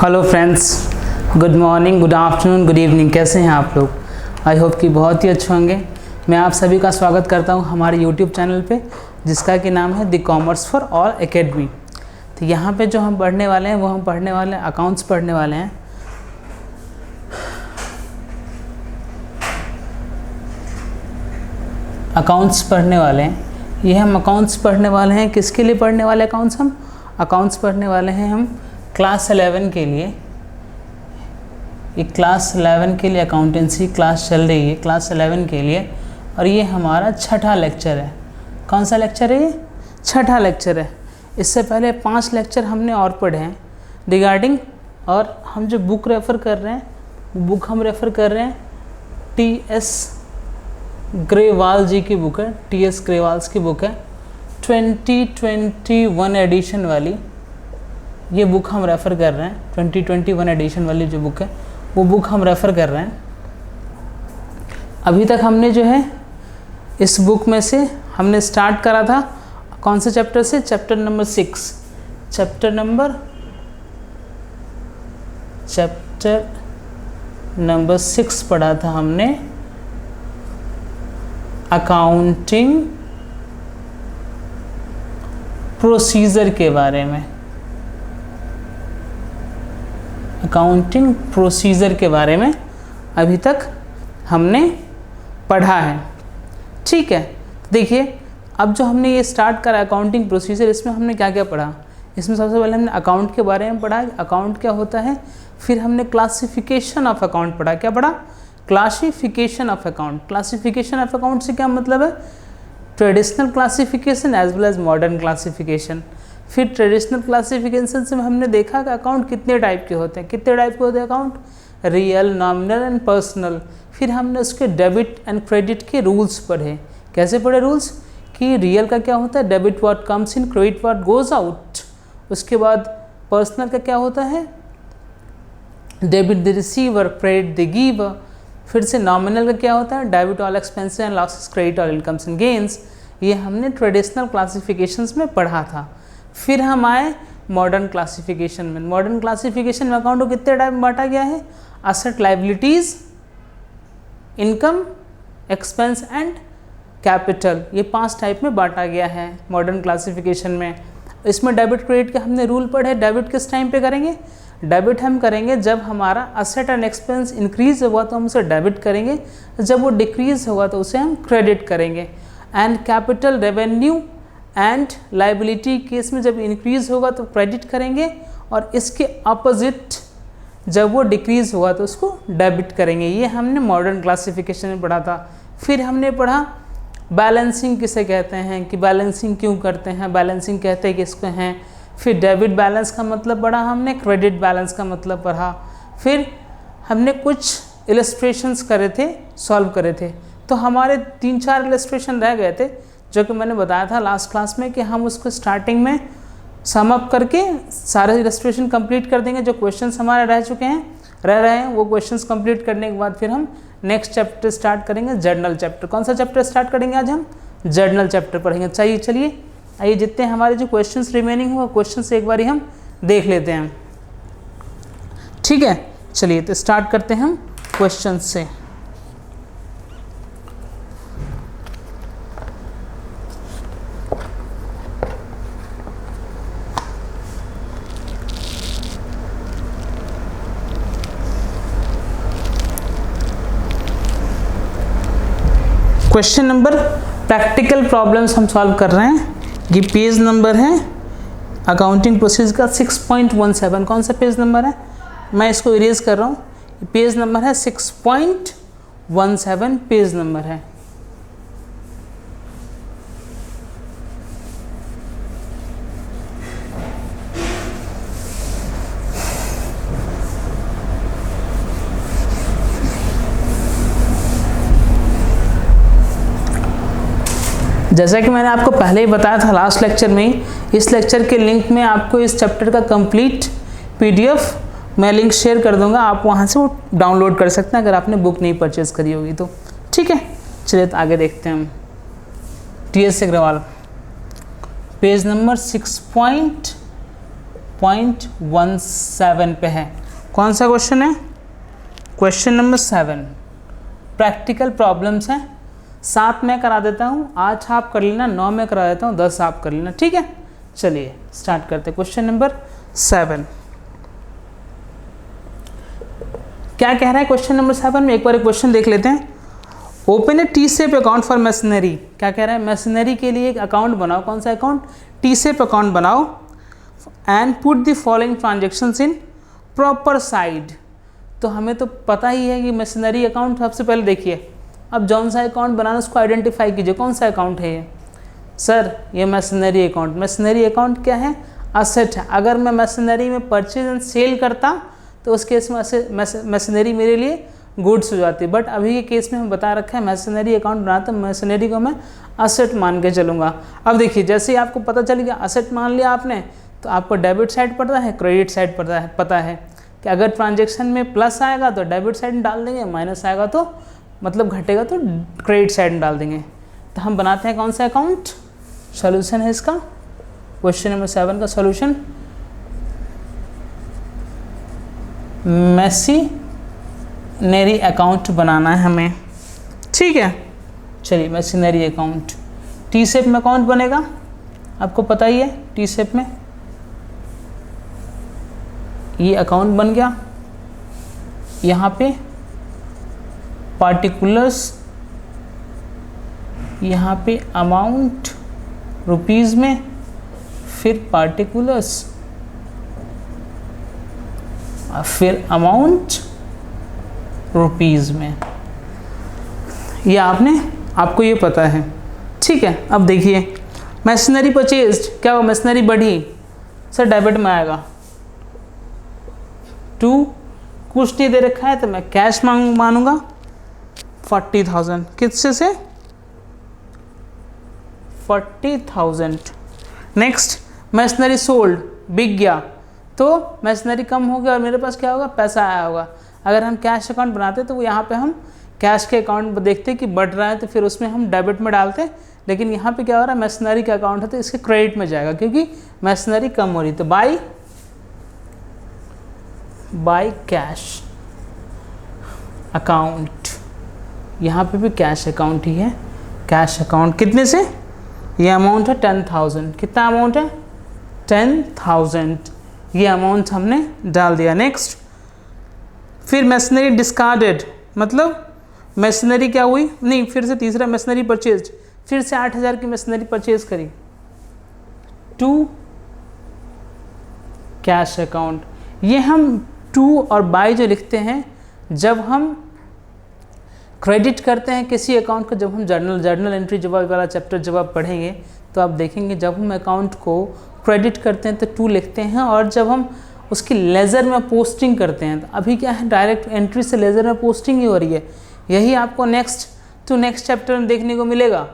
Hello friends, good morning, good afternoon, good evening. कैसे हैं आप लोग? आई होप कि बहुत ही अच्छे होंगे। मैं आप सभी का स्वागत करता हूं हमारे यूट्यूब चैनल पे, जिसका कि नाम है the commerce for all academy. तो यहाँ पे जो हम पढ़ने वाले हैं वो हम पढ़ने वाले हैं अकाउंट्स पढ़ने वाले हैं। अकाउंट्स पढ़ने वाले हैं। ये हम अकाउंट्स पढ़ने वाले हैं। किसके लिए पढ़ने वाले अकाउंट्स? हम अकाउंट्स पढ़ने वाले हैं हम क्लास 11 के लिए। ये क्लास 11 के लिए अकाउंटेंसी क्लास चल रही है, क्लास 11 के लिए। और ये हमारा छठा लेक्चर है। कौन सा लेक्चर है ये? छठा लेक्चर है। इससे पहले 5 लेक्चर हमने और पढ़े हैं रिगार्डिंग, और हम जो बुक रेफ़र कर रहे हैं, बुक हम रेफ़र कर रहे हैं टी.एस. ग्रेवाल जी की बुक है। टी.एस. ग्रेवाल्स की बुक है 2021 एडिशन वाली। ये बुक हम रेफ़र कर रहे हैं 2021 एडिशन वाली जो बुक है वो बुक हम रेफ़र कर रहे हैं। अभी तक हमने जो है इस बुक में से हमने स्टार्ट करा था कौन से चैप्टर से? Chapter number 6। चैप्टर नंबर 6 पढ़ा था हमने, अकाउंटिंग प्रोसीजर के बारे में। अकाउंटिंग प्रोसीजर के बारे में अभी तक हमने पढ़ा है। ठीक है, देखिए अब जो हमने ये स्टार्ट करा अकाउंटिंग प्रोसीजर, इसमें हमने क्या क्या पढ़ा? इसमें सबसे पहले हमने अकाउंट के बारे में पढ़ा, अकाउंट क्या होता है। फिर हमने क्लासिफिकेशन ऑफ अकाउंट पढ़ा। क्या पढ़ा? Classification of account. Classification of account से क्या मतलब है? Traditional classification as well as modern classification. फिर ट्रेडिशनल क्लासिफिकेशन से हमने देखा कि अकाउंट कितने टाइप के होते हैं। कितने टाइप के होते हैं account? Real, nominal and personal. फिर हमने उसके डेबिट एंड क्रेडिट के रूल्स पढ़े। कैसे पढ़े रूल्स? कि रियल का क्या होता है? Debit what comes in, credit what goes out. उसके बाद पर्सनल का क्या होता है? Debit the receiver, credit the giver. फिर से नॉमिनल का क्या होता है? Debit all expenses and losses, credit all incomes and gains. ये हमने ट्रेडिशनल क्लासिफिकेशंस में पढ़ा था। फिर हम आए मॉडर्न क्लासिफिकेशन में। मॉडर्न क्लासिफिकेशन में अकाउंट को कितने टाइप में बांटा गया है? Asset, liabilities, income, expense and capital. ये 5 टाइप में बांटा गया है मॉडर्न क्लासिफिकेशन में। इसमें डेबिट क्रेडिट के हमने रूल पढ़े। डेबिट किस टाइम पे करेंगे? डेबिट हम करेंगे जब हमारा असेट एंड एक्सपेंस इंक्रीज होगा तो हम उसे डेबिट करेंगे, जब वो डिक्रीज होगा तो उसे हम क्रेडिट करेंगे। And capital, revenue and liability case में जब इंक्रीज होगा तो क्रेडिट करेंगे, और इसके अपोजिट जब वो डिक्रीज होगा तो उसको डेबिट करेंगे। ये हमने मॉडर्न क्लासिफिकेशन में पढ़ा था। फिर हमने पढ़ा बैलेंसिंग किसे कहते हैं, कि बैलेंसिंग क्यों करते हैं, बैलेंसिंग कहते हैं किसको हैं। फिर डेबिट बैलेंस का मतलब पढ़ा हमने, क्रेडिट बैलेंस का मतलब पढ़ा। फिर हमने कुछ इलस्ट्रेशंस करे थे, सॉल्व करे थे। तो हमारे 3-4 इलस्ट्रेशन रह गए थे, जो कि मैंने बताया था लास्ट क्लास में कि हम उसको स्टार्टिंग में सम अप करके सारे इलस्ट्रेशन कंप्लीट कर देंगे। जो क्वेश्चंस हमारे रह रहे हैं वो क्वेश्चंस कंप्लीट करने के बाद फिर हम नेक्स्ट चैप्टर स्टार्ट करेंगे, जर्नल चैप्टर। कौन सा चैप्टर स्टार्ट करेंगे आज? हम जर्नल चैप्टर पढ़ेंगे। चलिए आइए जितने हमारे जो क्वेश्चंस रिमेनिंग हो क्वेश्चंस एक बारी हम देख लेते हैं। ठीक है, चलिए तो स्टार्ट करते हैं हम क्वेश्चन से। क्वेश्चन नंबर, प्रैक्टिकल प्रॉब्लम्स हम सॉल्व कर रहे हैं। ये पेज नंबर है अकाउंटिंग प्रोसीजर का 6.17। कौन सा पेज नंबर है? मैं इसको इरेज कर रहा हूँ। पेज नंबर है 6.17 पेज नंबर है। जैसा कि मैंने आपको पहले ही बताया था लास्ट लेक्चर में, इस लेक्चर के लिंक में आपको इस चैप्टर का कंप्लीट पीडीएफ मैं लिंक शेयर कर दूंगा। आप वहां से वो डाउनलोड कर सकते हैं अगर आपने बुक नहीं परचेज करी होगी तो। ठीक है, चलिए तो आगे देखते हैं हम। टी.एस. अग्रवाल पेज नंबर 6.17 0.17 पे है। कौन सा क्वेश्चन है? Question number 7। प्रैक्टिकल प्रॉब्लम्स हैं। 7 में करा देता हूँ, 8 आप कर लेना, 9 में करा देता हूँ, 10 आप कर लेना, ठीक है। चलिए स्टार्ट करते हैं। क्वेश्चन नंबर 7 क्या कह रहा है? क्वेश्चन नंबर 7 में एक बार क्वेश्चन देख लेते हैं। Open A T shape account for machinery. क्या कह रहा है? मशीनरी के लिए एक अकाउंट बनाओ। कौन सा अकाउंट? टी सेप अकाउंट बनाओ and put the following transactions in proper side. तो हमें तो पता ही है कि मशीनरी अकाउंट सबसे पहले देखिए। अब जौन सा अकाउंट बनाना उसको आइडेंटिफाई कीजिए, कौन सा अकाउंट है ये? सर ये मशीनरी अकाउंट। मशीनरी अकाउंट क्या है? असेट है। अगर मैं मशीनरी में परचेज एंड सेल करता तो उस केस में मशीनरी मेरे लिए गुड्स हो जाती, बट अभी के केस में हम बता रखा है मशीनरी अकाउंट बनाते तो मशीनरी को मैं असेट मान के चलूँगा। अब देखिए जैसे ही आपको पता चल गया असेट मान लिया आपने, तो आपको डेबिट साइड पता है, क्रेडिट साइड पता है कि अगर ट्रांजेक्शन में प्लस आएगा तो डेबिट साइड में डाल देंगे, माइनस आएगा तो मतलब घटेगा तो क्रेडिट साइड में डाल देंगे। तो हम बनाते हैं कौन सा अकाउंट? सॉल्यूशन है इसका, क्वेश्चन नंबर 7 का सॉल्यूशन मशीनरी अकाउंट बनाना है हमें, ठीक है। चलिए मशीनरी अकाउंट टी शेप में अकाउंट बनेगा, आपको पता ही है। टी शेप में ये अकाउंट बन गया, यहाँ पे पार्टिकुलर्स, यहाँ पे अमाउंट रुपीज़ में, फिर पार्टिकुलर्स, फिर अमाउंट रुपीज़ में। ये आपको ये पता है, ठीक है। अब देखिए मशीनरी परचेज्ड, क्या हुआ? मशीनरी बढ़ी, सर डेबिट में आएगा। 2 कुछ नहीं दे रखा है तो मैं कैश मानूंगा 40,000। किससे से? 40,000। नेक्स्ट मशीनरी सोल्ड, बिक गया तो मशीनरी कम हो गया और मेरे पास क्या होगा? पैसा आया होगा। अगर हम कैश अकाउंट बनाते तो यहाँ पे हम कैश के अकाउंट देखते कि बढ़ रहा है तो फिर उसमें हम डेबिट में डालते, लेकिन यहाँ पे क्या हो रहा है? मशीनरी का अकाउंट है तो इसके क्रेडिट में जाएगा क्योंकि मशीनरी कम हो रही। तो बाय कैश अकाउंट, यहाँ पे भी कैश अकाउंट ही है। कैश अकाउंट कितने से? ये अमाउंट है 10,000। कितना अमाउंट है? 10,000। ये अमाउंट हमने डाल दिया। नेक्स्ट फिर मशीनरी डिस्कार्डेड, मतलब मशीनरी क्या हुई? नहीं, फिर से तीसरा मशीनरी परचेज, फिर से 8,000 की मशीनरी परचेज करी टू कैश अकाउंट। ये हम टू और बाय जो लिखते हैं जब हम क्रेडिट करते हैं किसी अकाउंट को, जब हम जर्नल एंट्री जब वाला चैप्टर जब आप पढ़ेंगे तो आप देखेंगे जब हम अकाउंट को क्रेडिट करते हैं तो टू लिखते हैं, और जब हम उसकी लेज़र में पोस्टिंग करते हैं तो अभी क्या है? डायरेक्ट एंट्री से लेज़र में पोस्टिंग ही हो रही है। यही आपको नेक्स्ट टू नेक्स्ट चैप्टर में देखने को मिलेगा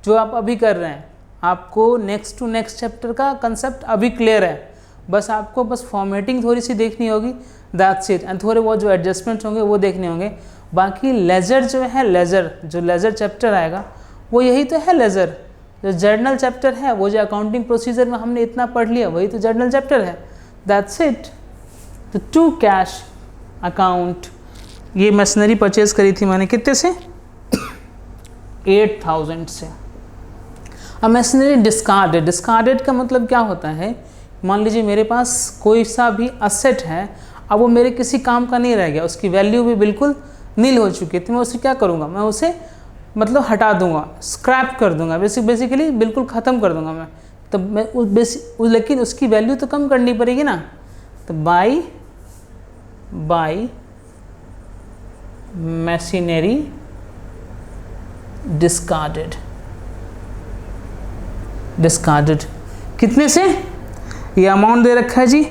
जो आप अभी कर रहे हैं। आपको नेक्स्ट टू नेक्स्ट चैप्टर का कंसेप्ट अभी क्लियर है, बस आपको बस फॉर्मेटिंग थोड़ी सी देखनी होगी, दैट्स इट। एंड थोड़े बहुत जो एडजस्टमेंट्स होंगे वो देखने होंगे। बाकी लेज़र जो है, लेज़र चैप्टर आएगा वो यही तो है। लेज़र जो जर्नल चैप्टर है वो जो अकाउंटिंग प्रोसीजर में हमने इतना पढ़ लिया वही तो जर्नल चैप्टर है, दैट्स इट। तो टू कैश अकाउंट, ये मशीनरी परचेज करी थी मैंने कितने से? 8,000 से। अब मशीनरी डिस्कार्डेड का मतलब क्या होता है? मान लीजिए मेरे पास कोई सा भी असेट है, अब वो मेरे किसी काम का नहीं रह गया, उसकी वैल्यू भी बिल्कुल नील हो चुकी है, तो मैं उसे क्या करूँगा? मैं उसे मतलब हटा दूंगा, स्क्रैप कर दूंगा, बेसिकली बिल्कुल ख़त्म कर दूंगा मैं। तो मैं लेकिन उसकी वैल्यू तो कम करनी पड़ेगी ना। तो बाय मशीनरी डिस्कार्डेड कितने से? ये अमाउंट दे रखा है जी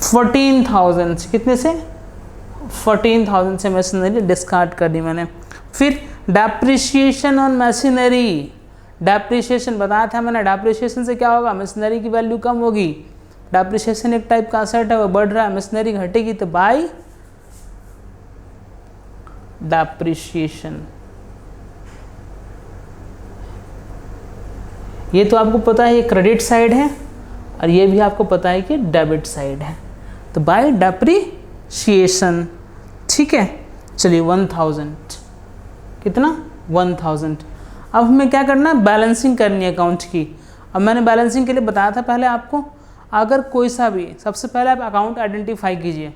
14,000 से। कितने से? 14,000 से मशीनरी डिस्कार्ड कर दी मैंने। फिर डेप्रिसिएशन ऑन मशीनरी, डेप्रिसिएशन बताया था मैंने। डेप्रिसिएशन से क्या होगा? मशीनरी की वैल्यू कम होगी। डेप्रिसिएशन एक टाइप का असेट है, वो बढ़ रहा है, मशीनरी घटेगी, तो बाय डेप्रिसिएशन। ये तो आपको पता है ये क्रेडिट साइड है और ये भी आपको पता है कि डेबिट साइड है, तो बाय डेप्रीशिएशन। ठीक है, चलिए 1000, कितना 1000। अब हमें क्या करना है, बैलेंसिंग करनी है अकाउंट की। अब मैंने बैलेंसिंग के लिए बताया था पहले आपको, अगर कोई सा भी, सबसे पहले आप अकाउंट आइडेंटिफाई कीजिए।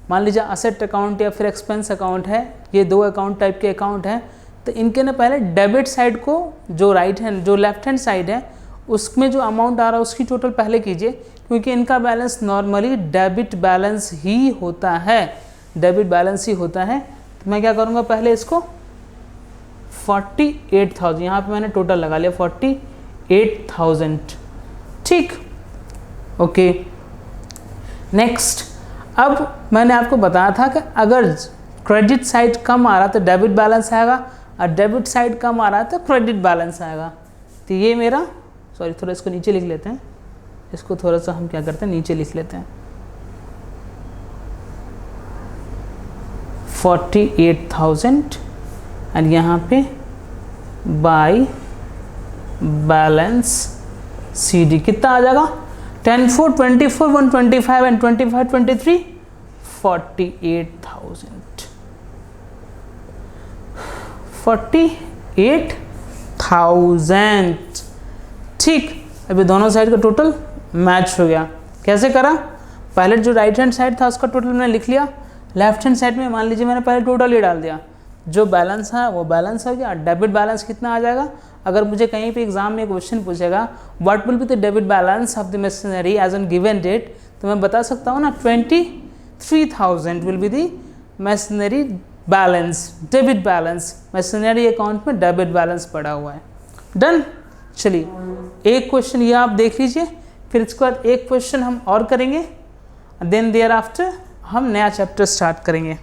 मान लीजिए असेट अकाउंट या फिर एक्सपेंस अकाउंट है, ये दो अकाउंट टाइप के अकाउंट हैं, तो इनके ना पहले डेबिट साइड को, जो राइट हैंड, जो लेफ्ट हैंड साइड है उसमें जो अमाउंट आ रहा है उसकी टोटल पहले कीजिए, क्योंकि इनका बैलेंस नॉर्मली डेबिट बैलेंस ही होता है, डेबिट बैलेंस ही होता है। तो मैं क्या करूँगा, पहले इसको 48,000, यहाँ पे मैंने टोटल लगा लिया 48,000। ठीक, ओके। नेक्स्ट, अब मैंने आपको बताया था कि अगर क्रेडिट साइड कम आ रहा तो डेबिट बैलेंस आएगा, और डेबिट साइड कम आ रहा है तो क्रेडिट बैलेंस आएगा। तो ये मेरा, सॉरी थोड़ा इसको नीचे लिख लेते हैं, इसको थोड़ा सा हम क्या करते हैं नीचे लिख लेते हैं, 48,000 एंड यहाँ पे बाय बैलेंस CD कितना आ जाएगा, 10 4 24 125 एंड 25 23 48,000। ठीक, अभी दोनों साइड का टोटल मैच हो गया। कैसे करा, पहले जो राइट हैंड साइड था उसका टोटल मैंने लिख लिया, लेफ्ट हैंड साइड में मान लीजिए मैंने पहले टोटल ही डाल दिया, जो बैलेंस है वो बैलेंस हो गया। डेबिट बैलेंस कितना आ जाएगा, अगर मुझे कहीं पे एग्जाम में क्वेश्चन पूछेगा what will be the debit balance of the machinery as on given date, तो मैं बता सकता हूँ ना 23,000 will be the machinery balance, debit balance. Machinery account में डेबिट बैलेंस पड़ा हुआ है। डन। चलिए एक क्वेश्चन ये आप देख लीजिए, फिर इसके बाद एक क्वेश्चन हम और करेंगे, देन देयर आफ्टर हम नया चैप्टर स्टार्ट करेंगे।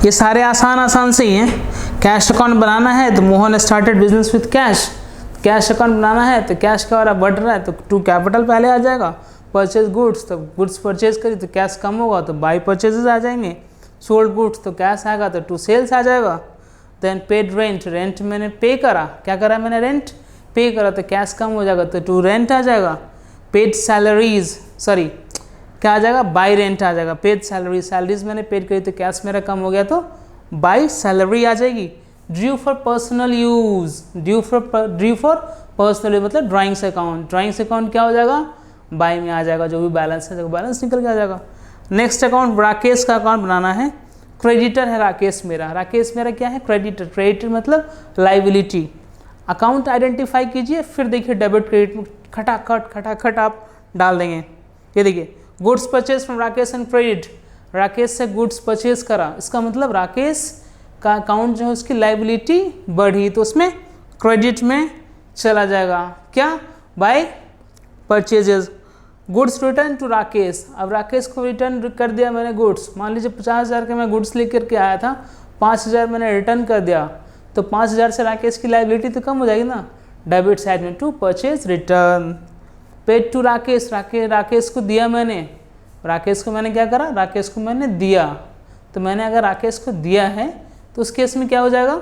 ये सारे आसान से ही हैं। कैश अकाउंट बनाना है तो Mohan started business with cash, cash account बनाना है तो कैश का वाला बढ़ रहा है तो टू कैपिटल पहले आ जाएगा, परचेज गुड्स तो गुड्स परचेज करी तो कैश कम होगा तो बाई परचेजेस आ जाएंगे, सोल्ड गुड्स तो कैश आएगा तो टू सेल्स आ जाएगा। देन पेड रेंट, रेंट मैंने पे करा, क्या करा मैंने रेंट पे करा तो कैश कम हो जाएगा तो टू रेंट आ जाएगा। पेड सैलरीज, सॉरी क्या आ जाएगा, बाई रेंट आ जाएगा। पेड सैलरी, सैलरीज मैंने पेड करी तो कैश मेरा कम हो गया तो बाई सैलरी आ जाएगी। Due for personal use, due for personal use मतलब ड्राइंग्स अकाउंट, ड्राइंग्स अकाउंट क्या हो जाएगा, बाई में आ जाएगा, जो भी बैलेंस है बैलेंस निकल के आ जाएगा। नेक्स्ट अकाउंट राकेश का अकाउंट बनाना है, क्रेडिटर है राकेश मेरा, राकेश मेरा क्या है क्रेडिटर, क्रेडिटर मतलब लाइबिलिटी। अकाउंट आइडेंटिफाई कीजिए, फिर देखिए डेबिट क्रेडिट में खटाखट आप डाल देंगे। ये देखिए goods purchase from Rakesh and credit, Rakesh से गुड्स परचेज करा, इसका मतलब राकेश का अकाउंट जो है उसकी लाइबिलिटी बढ़ी तो उसमें क्रेडिट में चला जाएगा, क्या by purchases. Goods return to Rakesh, अब राकेश को रिटर्न कर दिया मैंने गुड्स, मान लीजिए 50,000 के मैं गुड्स लेकर के आया था, 5,000 मैंने रिटर्न कर दिया तो 5,000 से राकेश की लाइबिलिटी तो कम हो जाएगी ना, डेबिट साइड में to purchase return. Paid to Rakesh, Rakesh को दिया मैंने, राकेश को मैंने क्या करा, राकेश को मैंने दिया, तो मैंने अगर राकेश को दिया है तो उस केस में क्या हो जाएगा,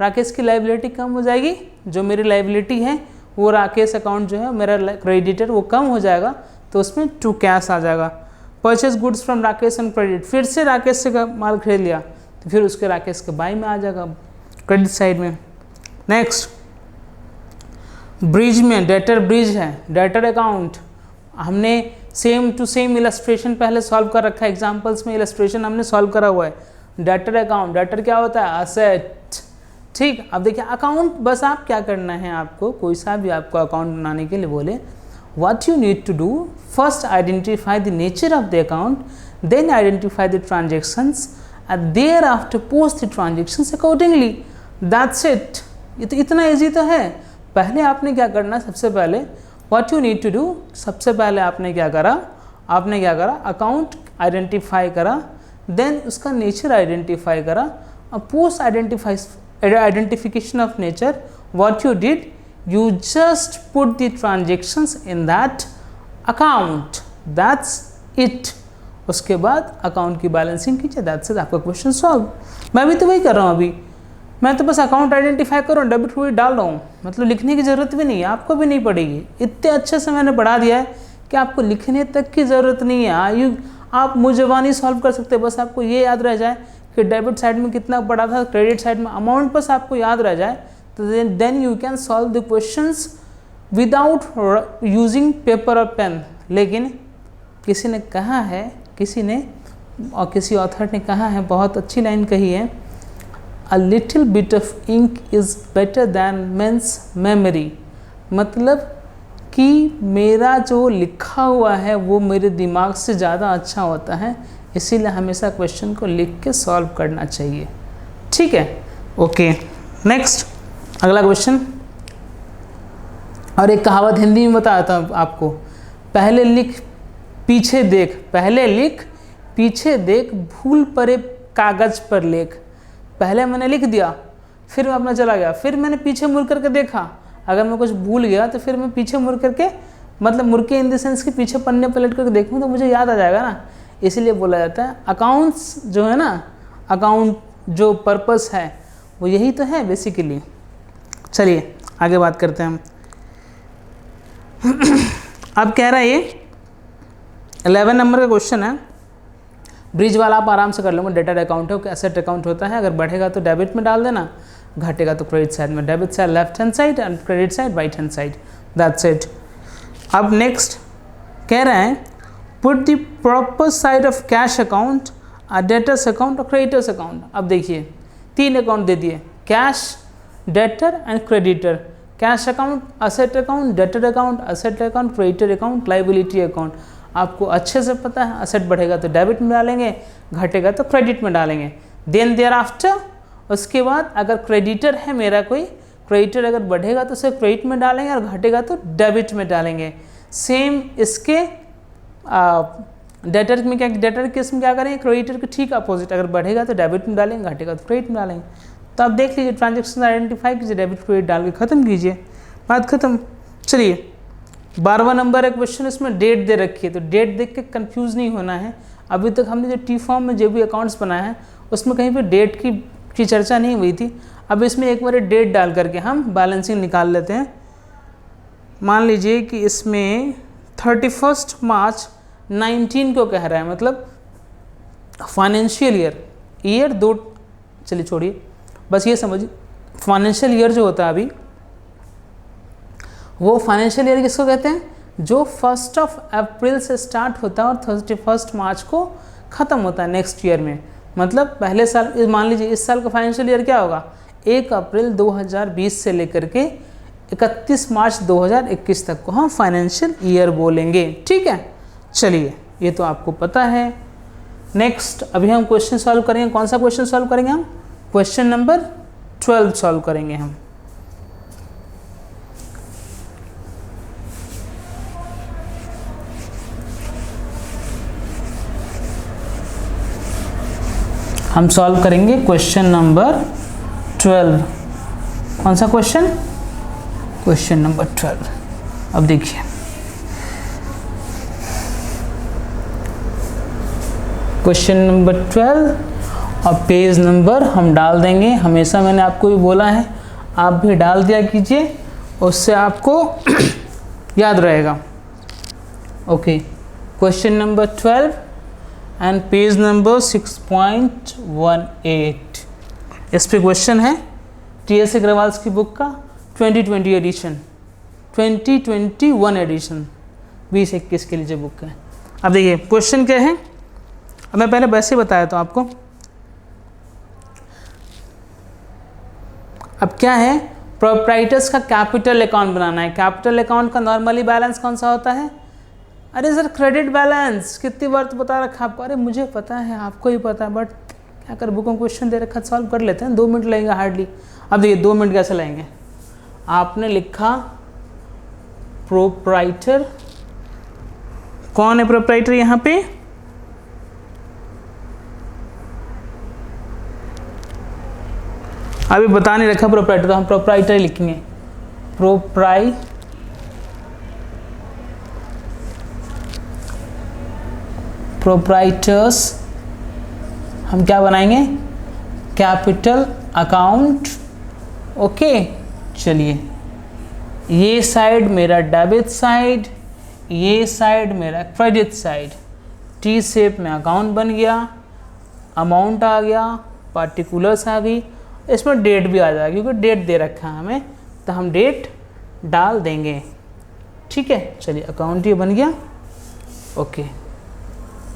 राकेश की लाइबिलिटी कम हो जाएगी, जो मेरी लाइबिलिटी है वो राकेश अकाउंट जो है मेरा क्रेडिटर वो कम हो जाएगा तो उसमें टू कैश आ जाएगा। Purchase goods from Rakesh and credit, फिर से राकेश से माल खरीद लिया तो फिर उसके राकेश के बाई में आ जाएगा क्रेडिट साइड में। नेक्स्ट ब्रिज में, डेटर ब्रिज है, डेटर अकाउंट हमने सेम टू सेम इलस्ट्रेशन पहले सॉल्व कर रखा है, एग्जांपल्स में इलस्ट्रेशन हमने सॉल्व करा हुआ है। डेटर अकाउंट, डेटर क्या होता है असेट, ठीक। अब देखिए अकाउंट बस आप क्या करना है, आपको कोई सा भी आपको अकाउंट बनाने के लिए बोले, what you need to do, first identify the nature of the account, then identify the transactions and thereafter post the transactions accordingly, that's it. ये तो इतना ईजी तो है। पहले आपने क्या करना, सबसे पहले what you need to do, सबसे पहले आपने क्या करा, अकाउंट आइडेंटिफाई करा, देन उसका नेचर आइडेंटिफाई करा, और post identification of nature, what you did, you just put the transactions in that account, that's it. उसके बाद अकाउंट की बैलेंसिंग कीजिए, दैट्स इट, आपका क्वेश्चन सॉल्व। मैं भी तो वही कर रहा हूँ अभी, मैं तो बस अकाउंट आइडेंटिफाई कर रहा हूँ, डेबिट क्रेडिट डाल रहा हूँ, मतलब लिखने की ज़रूरत भी नहीं है, आपको भी नहीं पड़ेगी। इतने अच्छे से मैंने बढ़ा दिया है कि आपको लिखने तक की ज़रूरत नहीं है। आप मुझवानी सॉल्व कर सकते हैं, बस आपको ये याद रह जाए कि डेबिट साइड में कितना पड़ा था, क्रेडिट साइड में अमाउंट बस आपको याद रह जाए, तो then you can solve the questions without using paper और पेन। लेकिन किसी ने कहा है, किसी ऑथर ने कहा है, बहुत अच्छी लाइन कही है, a little bit of ink is better than men's memory. मतलब कि मेरा जो लिखा हुआ है वो मेरे दिमाग से ज़्यादा अच्छा होता है, इसीलिए हमेशा क्वेश्चन को लिख के सॉल्व करना चाहिए। ठीक है, ओके। नेक्स्ट, अगला क्वेश्चन। और एक कहावत हिंदी में बताता हूँ आपको, पहले लिख पीछे देख, पहले लिख पीछे देख, भूल पड़े कागज़ पर लेख। पहले मैंने लिख दिया, फिर मैं अपना चला गया, फिर मैंने पीछे मुड़ करके देखा, अगर मैं कुछ भूल गया तो फिर मैं पीछे मुड़ करके, मतलब मुड़ के इन द सेंस कि पीछे पन्ने पलट करके देखूँ तो मुझे याद आ जाएगा ना। इसीलिए बोला जाता है अकाउंट्स जो है ना, अकाउंट जो पर्पस है वो यही तो है बेसिकली। चलिए आगे बात करते हैं हम। अब कह रहा है ये 11 नंबर का क्वेश्चन है, ब्रिज वाला आप आराम से कर लोगे, डेटर अकाउंट है, एसेट अकाउंट होता है, अगर बढ़ेगा तो डेबिट में डाल देना, घटेगा तो क्रेडिट साइड में, debit side left hand side and credit side right hand side, that's it. अब नेक्स्ट कह रहे हैं put the proper side of cash account, debtors account और क्रेडिटर्स अकाउंट। अब देखिए 3 अकाउंट दे दिए, cash, debtor and creditor. Cash account, asset account, debtor account, asset account, creditor account, liability account. आपको अच्छे से पता है, असेट बढ़ेगा तो डेबिट में डालेंगे, घटेगा तो क्रेडिट में डालेंगे। देन देयर आफ्टर, उसके बाद अगर क्रेडिटर है मेरा कोई, क्रेडिटर अगर बढ़ेगा तो उसे क्रेडिट में डालेंगे और घटेगा तो डेबिट में डालेंगे। सेम इसके डेटर में क्या, डेटर केस में क्या करेंगे, क्रेडिटर के ठीक अपोजिट, अगर बढ़ेगा तो डेबिट में डालेंगे, घटेगा तो क्रेडिट में डालेंगे। तो आप देख लीजिए, ट्रांजेक्शन आइडेंटिफाई कीजिए, डेबिट क्रेडिट डाल के ख़त्म कीजिए, बात ख़त्म। चलिए 12वां नंबर है क्वेश्चन, इसमें डेट दे रखी है, तो डेट देख के कंफ्यूज नहीं होना है। अभी तक हमने जो टी फॉर्म में जो भी अकाउंट्स बनाए हैं उसमें कहीं पे डेट की चर्चा नहीं हुई थी। अब इसमें एक बार डेट डाल करके हम बैलेंसिंग निकाल लेते हैं। मान लीजिए कि इसमें 31 मार्च 19 को कह रहा है, मतलब फाइनेंशियल ईयर दो, चलिए छोड़िए, बस ये समझिए फाइनेंशियल ईयर जो होता है अभी, वो फाइनेंशियल ईयर किसको कहते हैं, जो 1 अप्रैल से स्टार्ट होता है और 31 मार्च को ख़त्म होता है नेक्स्ट ईयर में। मतलब पहले साल, मान लीजिए इस साल का फाइनेंशियल ईयर क्या होगा, 1 अप्रैल 2020 से लेकर के 31 मार्च 2021 तक को हम फाइनेंशियल ईयर बोलेंगे। ठीक है, चलिए ये तो आपको पता है। नेक्स्ट अभी हम क्वेश्चन सॉल्व करेंगे। कौन सा क्वेश्चन सॉल्व करेंगे हम, क्वेश्चन नंबर 12 सॉल्व करेंगे हम। हम सॉल्व करेंगे क्वेश्चन नंबर 12। कौन सा क्वेश्चन, क्वेश्चन नंबर 12। अब देखिए क्वेश्चन नंबर 12 और पेज नंबर हम डाल देंगे। हमेशा मैंने आपको भी बोला है, आप भी डाल दिया कीजिए, उससे आपको याद रहेगा। Okay, question number 12 and page number 6.18। इस पे क्वेश्चन है TS अग्रवाल की बुक का 2020 एडिशन, 2021 एडिशन, 2021 के लिए जो बुक है। अब देखिए क्वेश्चन क्या है, अब मैं पहले वैसे बताया था आपको। अब क्या है, प्रोप्राइटर्स का कैपिटल अकाउंट बनाना है। कैपिटल अकाउंट का नॉर्मली बैलेंस कौन सा होता है, अरे सर क्रेडिट बैलेंस, कितनी बार तो बता रखा आपको, अरे मुझे पता है आपको ही पता है, बट क्या कर, बुक में क्वेश्चन दे रखा, सॉल्व कर लेते हैं, 2 मिनट लगेगा हार्डली। अब देखिए 2 मिनट कैसे लगेंगे, आपने लिखा प्रोप्राइटर, कौन है प्रोप्राइटर यहाँ पे, अभी बता नहीं रखा प्रोप्राइटर, तो हम प्रोप्राइटर लिखेंगे। प्रोप्राइटर्स हम क्या बनाएंगे, कैपिटल अकाउंट। ओके, चलिए ये साइड मेरा डेबिट साइड, ये साइड मेरा क्रेडिट साइड। टी शेप में अकाउंट बन गया, अमाउंट आ गया, पार्टिकुलर्स आ गई, इसमें डेट भी आ जाएगा क्योंकि डेट दे रखा है हमें, तो हम डेट डाल देंगे। ठीक है, चलिए अकाउंट ये बन गया। ओके,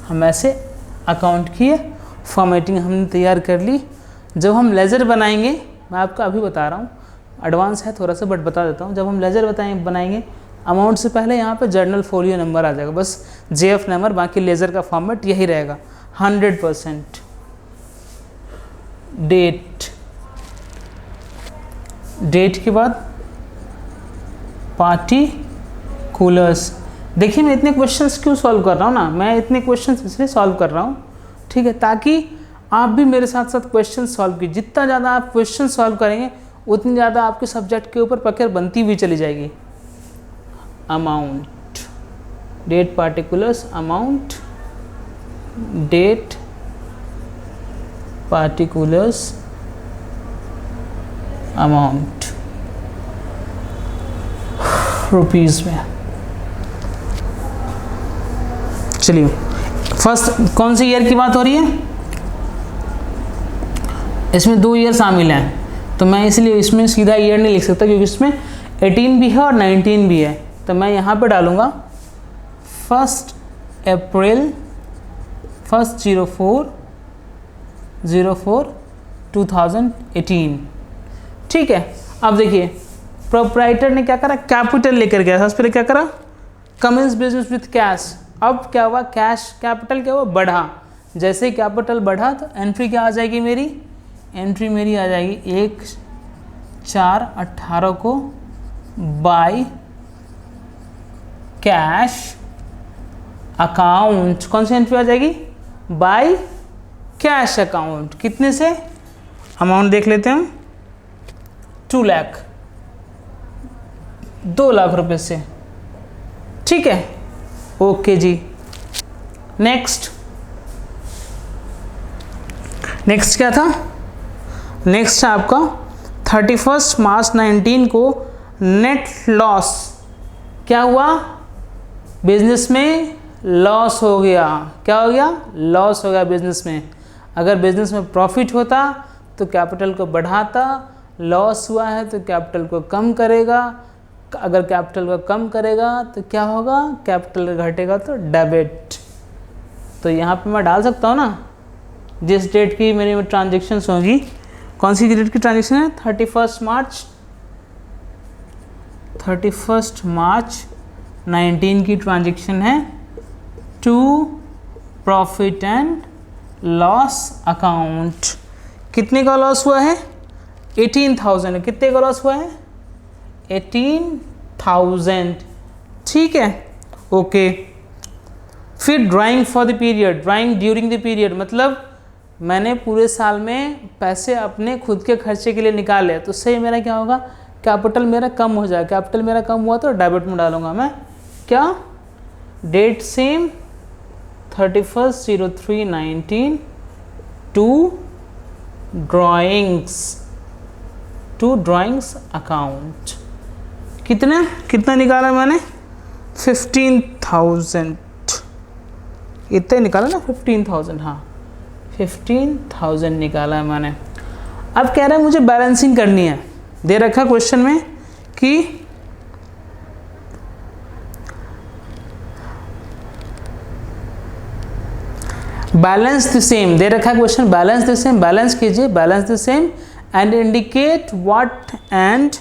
हम ऐसे अकाउंट की फॉर्मेटिंग हमने तैयार कर ली। जब हम लेजर बनाएंगे, मैं आपको अभी बता रहा हूँ, एडवांस है थोड़ा सा बट बता देता हूँ। जब हम लेजर बनाएंगे, अमाउंट से पहले यहाँ पे जर्नल फोलियो नंबर आ जाएगा, बस जेएफ नंबर, बाकी लेजर का फॉर्मेट यही रहेगा 100%। डेट के बाद पार्टिकुलर्स। देखिए मैं इतने क्वेश्चंस क्यों सॉल्व कर रहा हूँ ना, मैं इतने क्वेश्चंस इसलिए सॉल्व कर रहा हूँ, ठीक है, ताकि आप भी मेरे साथ साथ क्वेश्चन सॉल्व कीजिए। जितना ज़्यादा आप क्वेश्चन सॉल्व करेंगे उतनी ज़्यादा आपके सब्जेक्ट के ऊपर पकड़ बनती हुई चली जाएगी। Amount, date, particulars, amount, date, particulars, amount, rupees में। चलिए फर्स्ट कौन सी ईयर की बात हो रही है, इसमें 2 ईयर शामिल हैं, तो मैं इसलिए इसमें सीधा ईयर नहीं लिख सकता क्योंकि इसमें 18 भी है और 19 भी है। तो मैं यहाँ पे डालूँगा 1 अप्रैल 2018। ठीक है, अब देखिए प्रोप्राइटर ने क्या करा, कैपिटल लेकर गया। सबसे पहले क्या करा, कमेंस बिजनेस विथ कैश। अब क्या हुआ, कैश कैपिटल क्या हुआ, बढ़ा। जैसे ही कैपिटल बढ़ा तो एंट्री क्या आ जाएगी मेरी, एंट्री मेरी आ जाएगी 1/4/18 को बाय कैश अकाउंट। कौन सी एंट्री आ जाएगी, बाय कैश अकाउंट। कितने से, अमाउंट देख लेते हैं, 2 लाख, 2 लाख रुपए से। ठीक है, ओके जी। नेक्स्ट क्या था, नेक्स्ट है आपका 31 मार्च 19 को नेट लॉस। क्या हुआ, बिजनेस में लॉस हो गया। क्या हो गया, लॉस हो गया बिजनेस में। अगर बिजनेस में प्रॉफिट होता तो कैपिटल को बढ़ाता, लॉस हुआ है तो कैपिटल को कम करेगा। अगर कैपिटल को कम करेगा तो क्या होगा, कैपिटल घटेगा तो डेबिट। तो यहाँ पे मैं डाल सकता हूँ ना, जिस डेट की मेरी ट्रांजेक्शन्स होगी, कौन सी डेट की ट्रांजेक्शन है, 31 मार्च 19 की ट्रांजेक्शन है to profit and loss account. कितने का लॉस हुआ है, 18,000। कितने का लॉस हुआ है, 18,000। ठीक है, ओके। फिर drawing for the period, drawing during the period, मतलब मैंने पूरे साल में पैसे अपने खुद के खर्चे के लिए निकाले, तो उससे मेरा क्या होगा, कैपिटल मेरा कम हो जाएगा। कैपिटल मेरा कम हुआ तो डेबिट में डालूंगा मैं। क्या, date same 31/03/19 to drawings account. कितना निकाला मैंने, 15,000। इतना निकाला ना, 15,000, हाँ 15,000 निकाला है मैंने। अब कह रहा है मुझे बैलेंसिंग करनी है, दे रखा क्वेश्चन में कि बैलेंस द सेम, दे रखा question, balance the same, balance कीजिए, balance the same and indicate what and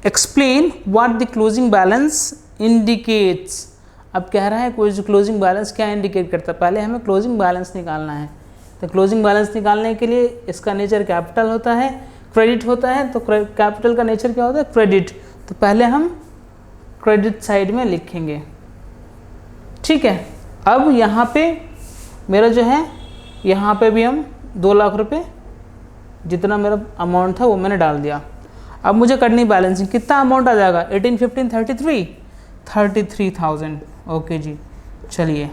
explain what the closing balance indicates. अब कह रहा है क्लोजिंग बैलेंस क्या इंडिकेट करता है, पहले हमें क्लोजिंग बैलेंस निकालना है। तो क्लोजिंग बैलेंस निकालने के लिए इसका नेचर कैपिटल होता है, क्रेडिट होता है, तो कैपिटल का नेचर क्या होता है, क्रेडिट। तो पहले हम क्रेडिट साइड में लिखेंगे। ठीक है, अब यहाँ पे मेरा जो है, यहाँ पे भी हम 2 लाख रुपए जितना मेरा अमाउंट था वो मैंने डाल दिया। अब मुझे करनी बैलेंसिंग, कितना अमाउंट आ जाएगा 18, 15, 33,000। ओके जी, चलिए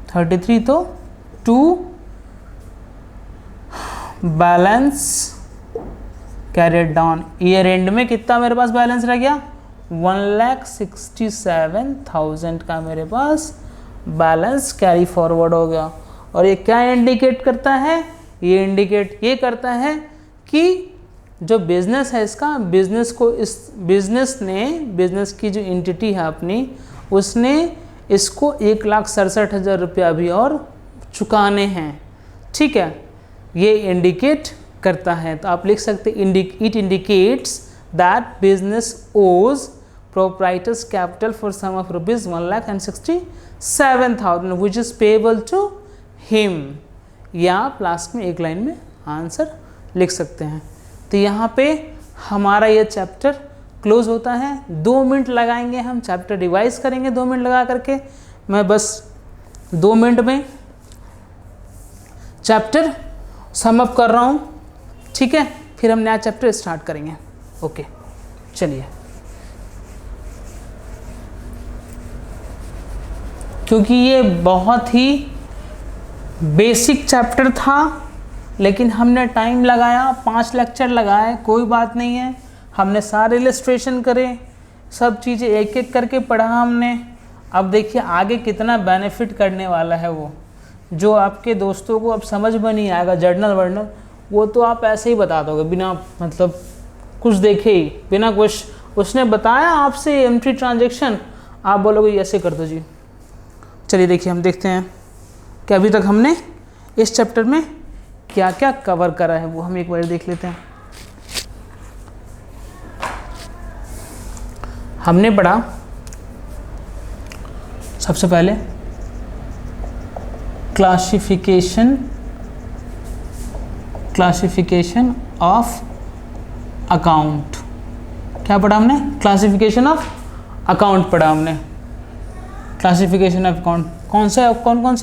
33 तो to balance carried down. Year end में कितना मेरे पास बैलेंस रह गया 1,67,000 का मेरे पास बैलेंस कैरी फॉरवर्ड हो गया। और ये क्या इंडिकेट करता है, ये इंडिकेट ये करता है कि जो बिज़नेस है इसका, बिज़नेस को इस बिज़नेस की जो एंटिटी है अपनी, उसने इसको 1,67,000 रुपया अभी और चुकाने हैं। ठीक है, ये इंडिकेट करता है। तो आप लिख सकते it indicates that business owes proprietor's capital for sum of rupees 1,67,000 which is payable to him. या आप लास्ट में एक लाइन में आंसर लिख सकते हैं। तो यहाँ पे हमारा ये चैप्टर क्लोज होता है। 2 मिनट लगाएंगे हम, चैप्टर रिवाइज करेंगे 2 मिनट लगा करके। मैं बस 2 मिनट में चैप्टर सम अप कर रहा हूँ, ठीक है, फिर हम नया चैप्टर स्टार्ट करेंगे। ओके, चलिए। क्योंकि ये बहुत ही बेसिक चैप्टर था, लेकिन हमने टाइम लगाया, 5 लेक्चर लगाए, कोई बात नहीं है। हमने सारे इलस्ट्रेशन करे, सब चीज़ें एक एक करके पढ़ा हमने। अब देखिए आगे कितना बेनिफिट करने वाला है वो, जो आपके दोस्तों को अब समझ में नहीं आएगा जर्नल वर्नल, वो तो आप ऐसे ही बता दोगे बिना मतलब कुछ देखे ही, बिना कुछ उसने बताया आपसे एंट्री ट्रांजैक्शन, आप बोलोगे ऐसे कर दो जी। चलिए देखिए, हम देखते हैं कि अभी तक हमने इस चैप्टर में क्या क्या कवर करा है, वो हम एक बार देख लेते हैं। हमने पढ़ा सबसे पहले क्लासिफिकेशन ऑफ अकाउंट। क्या पढ़ा हमने? क्लासिफिकेशन ऑफ अकाउंट पढ़ा हमने। क्लासिफिकेशन ऑफ अकाउंट कौन से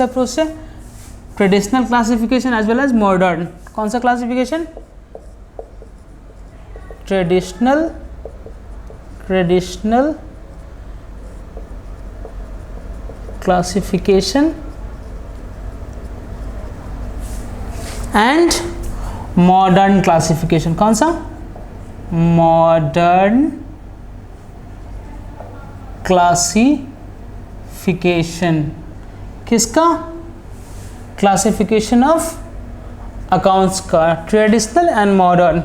अप्रोच से? Traditional classification as well as modern. कौन सा classification? Traditional classification and modern classification. कौन सा? Modern classification. किसका? क्लासिफिकेशन ऑफ अकाउंट्स का, ट्रेडिशनल एंड मॉडर्न।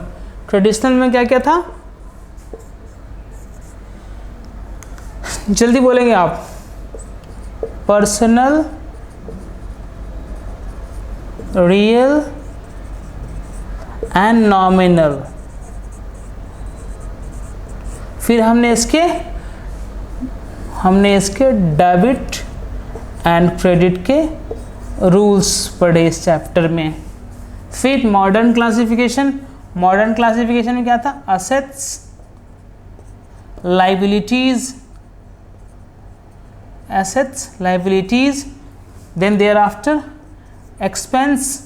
ट्रेडिशनल में क्या क्या था? जल्दी बोलेंगे आप। Personal, real and nominal. फिर हमने इसके डेबिट एंड क्रेडिट के रूल्स पढ़े इस चैप्टर में। फिर मॉडर्न क्लासिफिकेशन में क्या था? Assets, liabilities, then thereafter expenses,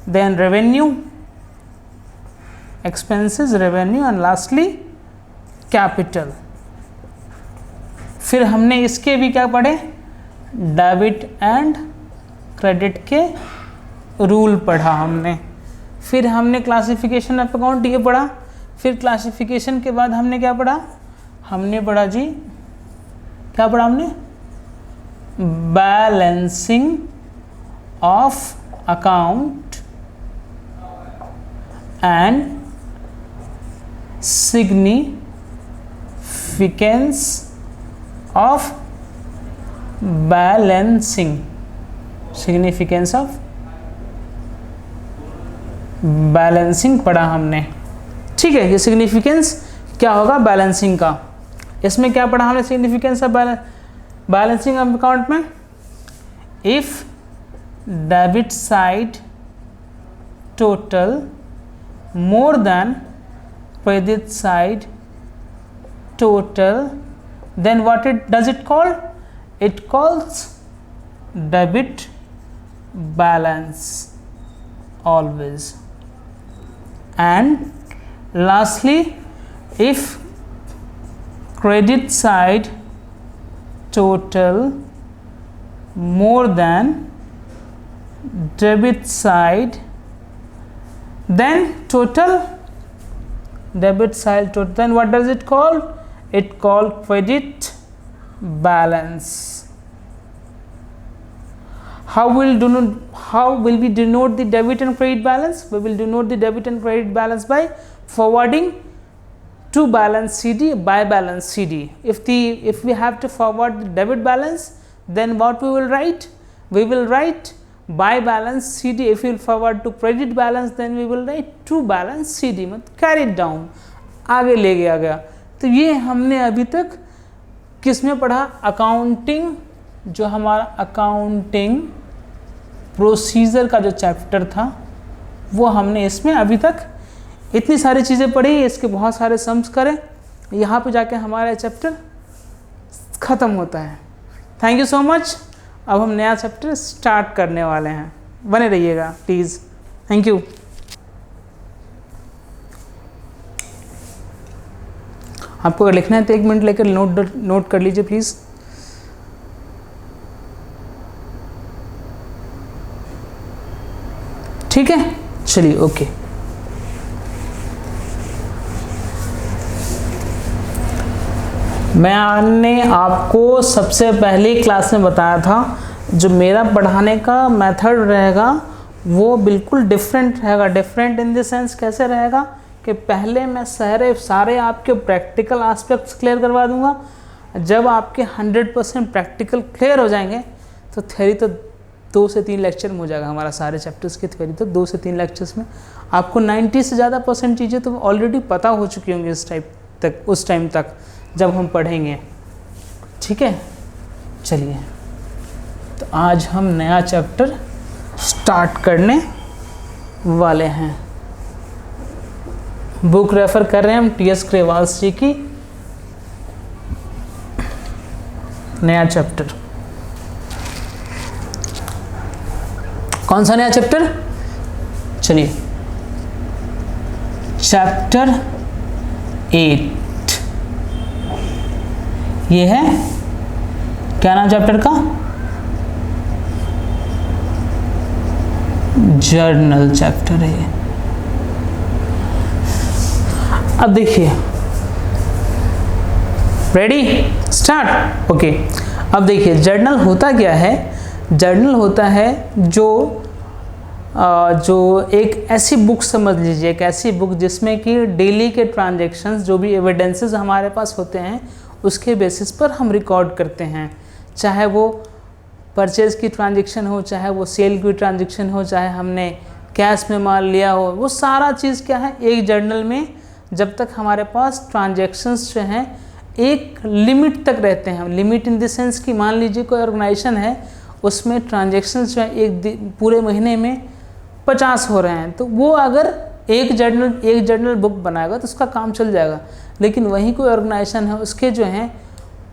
then revenue, and lastly capital। फिर हमने इसके भी क्या पढ़े? डेबिट एंड क्रेडिट के रूल पढ़ा हमने। फिर हमने क्लासिफिकेशन ऑफ अकाउंट ये पढ़ा। फिर क्लासिफिकेशन के बाद हमने क्या पढ़ा? हमने पढ़ा जी, क्या पढ़ा हमने? Balancing of account and significance of balancing. Significance of balancing पढ़ा हमने। ठीक है, ये सिग्निफिकेंस क्या होगा बैलेंसिंग का। इसमें क्या पढ़ा हमने? Significance of balancing of account में, if debit side total more than credit side total, then what does it call? It calls debit balance। always. And lastly, if credit side total more than debit side, then total debit side total, then what does it call? It called credit balance. How will we denote the debit and credit balance? We will denote the debit and credit balance by forwarding to balance CD by balance CD. If we have to forward the debit balance, then what we will write? We will write by balance CD. If we will forward to credit balance, then we will write to balance CD, मतलब carry it down, आगे ले गया। तो ये हमने अभी तक किस में पढ़ा? अकाउंटिंग, जो हमारा अकाउंटिंग प्रोसीजर का जो चैप्टर था वो हमने इसमें अभी तक इतनी सारी चीज़ें पढ़ी, इसके बहुत सारे सम्स करें, यहाँ पे जाके हमारा चैप्टर ख़त्म होता है। Thank you so much. अब हम नया चैप्टर स्टार्ट करने वाले हैं, बने रहिएगा प्लीज़। Thank you. आपको अगर लिखना है तो 1 मिनट लेकर नोट कर लीजिए प्लीज़। ठीक है, चलिए ओके। मैंने आपको सबसे पहली क्लास में बताया था जो मेरा पढ़ाने का मेथड रहेगा वो बिल्कुल डिफरेंट रहेगा। डिफरेंट इन द सेंस कैसे रहेगा कि पहले मैं सारे आपके प्रैक्टिकल एस्पेक्ट्स क्लियर करवा दूंगा। जब आपके 100% प्रैक्टिकल क्लियर हो जाएंगे तो थ्योरी तो 2 से 3 लेक्चर में हो जाएगा। हमारा सारे चैप्टर्स की थ्योरी तो 2 से 3 लेक्चर्स में आपको 90 से ज़्यादा % चीज़ें तो ऑलरेडी पता हो चुकी होंगी उस टाइम तक जब हम पढ़ेंगे। ठीक है, चलिए तो आज हम नया चैप्टर स्टार्ट करने वाले हैं। बुक रेफ़र कर रहे हैं हम टी एस ग्रेवाल जी की, नया चैप्टर। कौन सा नया चैप्टर? चलिए, चैप्टर 8 ये है। क्या नाम चैप्टर का? जर्नल चैप्टर है। अब देखिए, रेडी स्टार्ट। ओके, अब देखिए जर्नल होता क्या है। जर्नल होता है जो एक ऐसी बुक समझ लीजिए, एक ऐसी बुक जिसमें कि डेली के ट्रांजैक्शंस जो भी एविडेंसेस हमारे पास होते हैं उसके बेसिस पर हम रिकॉर्ड करते हैं। चाहे वो परचेज़ की ट्रांजैक्शन हो, चाहे वो सेल की ट्रांजैक्शन हो, चाहे हमने कैश में माल लिया हो, वो सारा चीज़ क्या है एक जर्नल में जब तक हमारे पास ट्रांजैक्शंस जो हैं एक लिमिट तक रहते हैं। लिमिट इन द सेंस कि मान लीजिए कोई ऑर्गेनाइजेशन है उसमें ट्रांजैक्शंस जो है एक पूरे महीने में 50 हो रहे हैं, तो वो अगर एक जर्नल बुक बनाएगा तो उसका काम चल जाएगा। लेकिन वहीं कोई ऑर्गेनाइजेशन है उसके जो हैं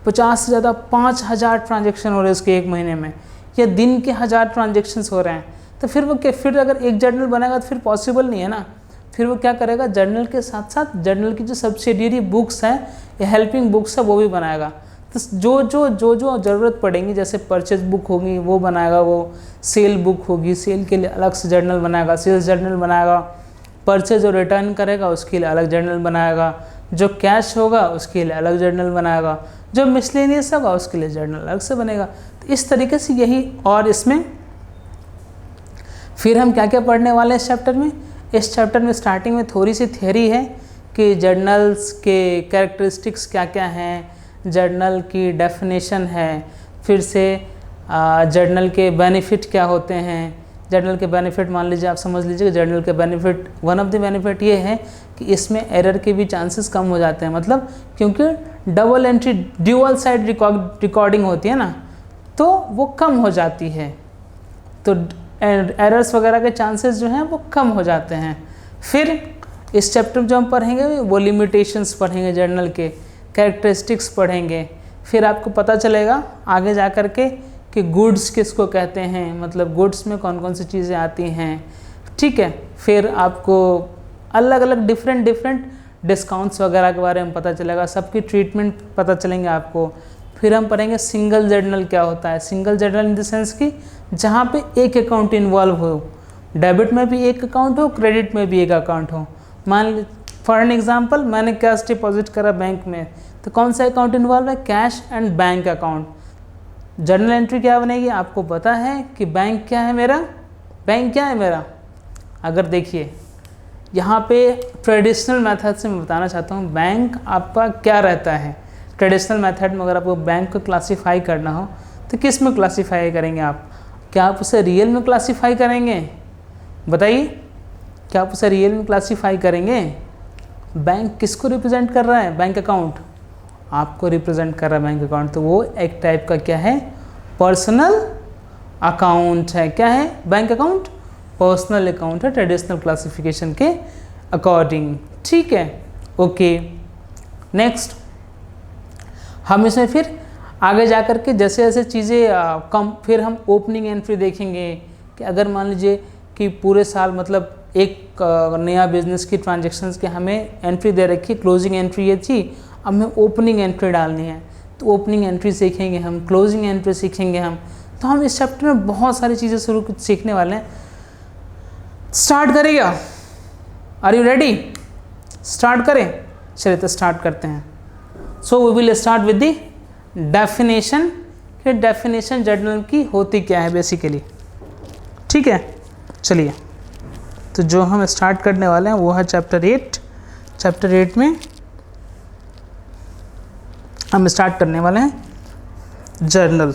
50 से ज़्यादा 5000 ट्रांजैक्शन हो रहे हैं उसके एक महीने में, या दिन के 1000 ट्रांजैक्शंस हो रहे हैं, तो फिर वो फिर अगर एक जर्नल बनाएगा तो फिर पॉसिबल नहीं है ना। फिर वो क्या करेगा, जर्नल के साथ साथ जर्नल की जो सब्सिडियरी बुक्स हैं या हेल्पिंग बुक्स है वो भी बनाएगा। तो जो ज़रूरत पड़ेंगी, जैसे परचेज बुक होगी वो बनाएगा, वो सेल बुक होगी सेल के लिए अलग से जर्नल बनाएगा, सेल्स जर्नल बनाएगा, परचेज और रिटर्न करेगा उसके लिए अलग जर्नल बनाएगा, जो कैश होगा उसके लिए अलग जर्नल बनाएगा, जो मिसलेनियस होगा उसके लिए जर्नल अलग से बनेगा। तो इस तरीके से यही। और इसमें फिर हम क्या क्या पढ़ने वाले हैं इस चैप्टर में? इस चैप्टर में स्टार्टिंग में थोड़ी सी थियरी है कि जर्नल्स के कैरेक्टरिस्टिक्स क्या क्या हैं, जर्नल की डेफिनेशन है, फिर से जर्नल के बेनिफिट क्या होते हैं। जर्नल के बेनिफिट मान लीजिए, आप समझ लीजिए जर्नल के benefit, one of the benefit ये है कि इसमें एरर के भी चांसेस कम हो जाते हैं, मतलब क्योंकि double entry dual side recording होती है ना, तो वो कम हो जाती है, तो एरर्स वगैरह के चांसेस जो हैं वो कम हो जाते हैं। फिर इस चैप्टर में जो हम पढ़ेंगे वो लिमिटेशंस पढ़ेंगे, जर्नल के कैरेक्टरिस्टिक्स पढ़ेंगे। फिर आपको पता चलेगा आगे जा कर के कि गुड्स किसको कहते हैं, मतलब गुड्स में कौन कौन सी चीज़ें आती हैं, ठीक है। फिर आपको अलग अलग डिफरेंट डिस्काउंट्स वगैरह के बारे में पता चलेगा, सबकी ट्रीटमेंट पता चलेंगे आपको। फिर हम पढ़ेंगे सिंगल जर्नल क्या होता है। Single journal in the sense कि जहाँ पे एक अकाउंट इन्वॉल्व हो, डेबिट में भी एक अकाउंट हो, क्रेडिट में भी एक अकाउंट हो। मान ली फॉर एन एग्जांपल मैंने कैश डिपॉजिट करा बैंक में, तो कौन सा अकाउंट इन्वॉल्व है? Cash and bank account. Journal entry क्या बनेगी? आपको पता है कि बैंक क्या है मेरा, बैंक क्या है मेरा। अगर देखिए यहाँ पे ट्रेडिशनल मेथड से मैं बताना चाहता हूँ बैंक आपका क्या रहता है। ट्रेडिशनल मेथड में अगर आपको बैंक को क्लासीफाई करना हो तो किस में क्लासीफाई करेंगे आप? क्या आप उसे रियल में क्लासीफाई करेंगे? बताइए, क्या आप उसे रियल में क्लासीफाई करेंगे? बैंक किसको रिप्रेजेंट कर रहा है? बैंक अकाउंट आपको रिप्रेजेंट कर रहा है बैंक अकाउंट, तो वो एक टाइप का क्या है? पर्सनल अकाउंट है। क्या है? बैंक अकाउंट पर्सनल अकाउंट है ट्रेडिशनल क्लासिफिकेशन के अकॉर्डिंग। ठीक है, ओके। नेक्स्ट हम इसमें फिर आगे जा कर के जैसे जैसे चीज़ें कम, फिर हम ओपनिंग एंट्री देखेंगे कि अगर मान लीजिए कि पूरे साल मतलब एक नया बिजनेस की ट्रांजैक्शंस के हमें एंट्री दे रखी, क्लोजिंग एंट्री ये थी, अब हमें ओपनिंग एंट्री डालनी है, तो ओपनिंग एंट्री सीखेंगे हम, क्लोजिंग एंट्री सीखेंगे हम। तो हम इस चैप्टर में बहुत सारी चीज़ें सीखने वाले हैं। स्टार्ट करेगा? Are you ready? स्टार्ट करें? चलिए तो स्टार्ट करते हैं। So we will start with the definition कि डेफिनेशन जर्नल की होती क्या है बेसिकली। ठीक है, चलिए तो जो हम स्टार्ट करने वाले हैं वो है चैप्टर 8। चैप्टर 8 में हम स्टार्ट करने वाले हैं जर्नल।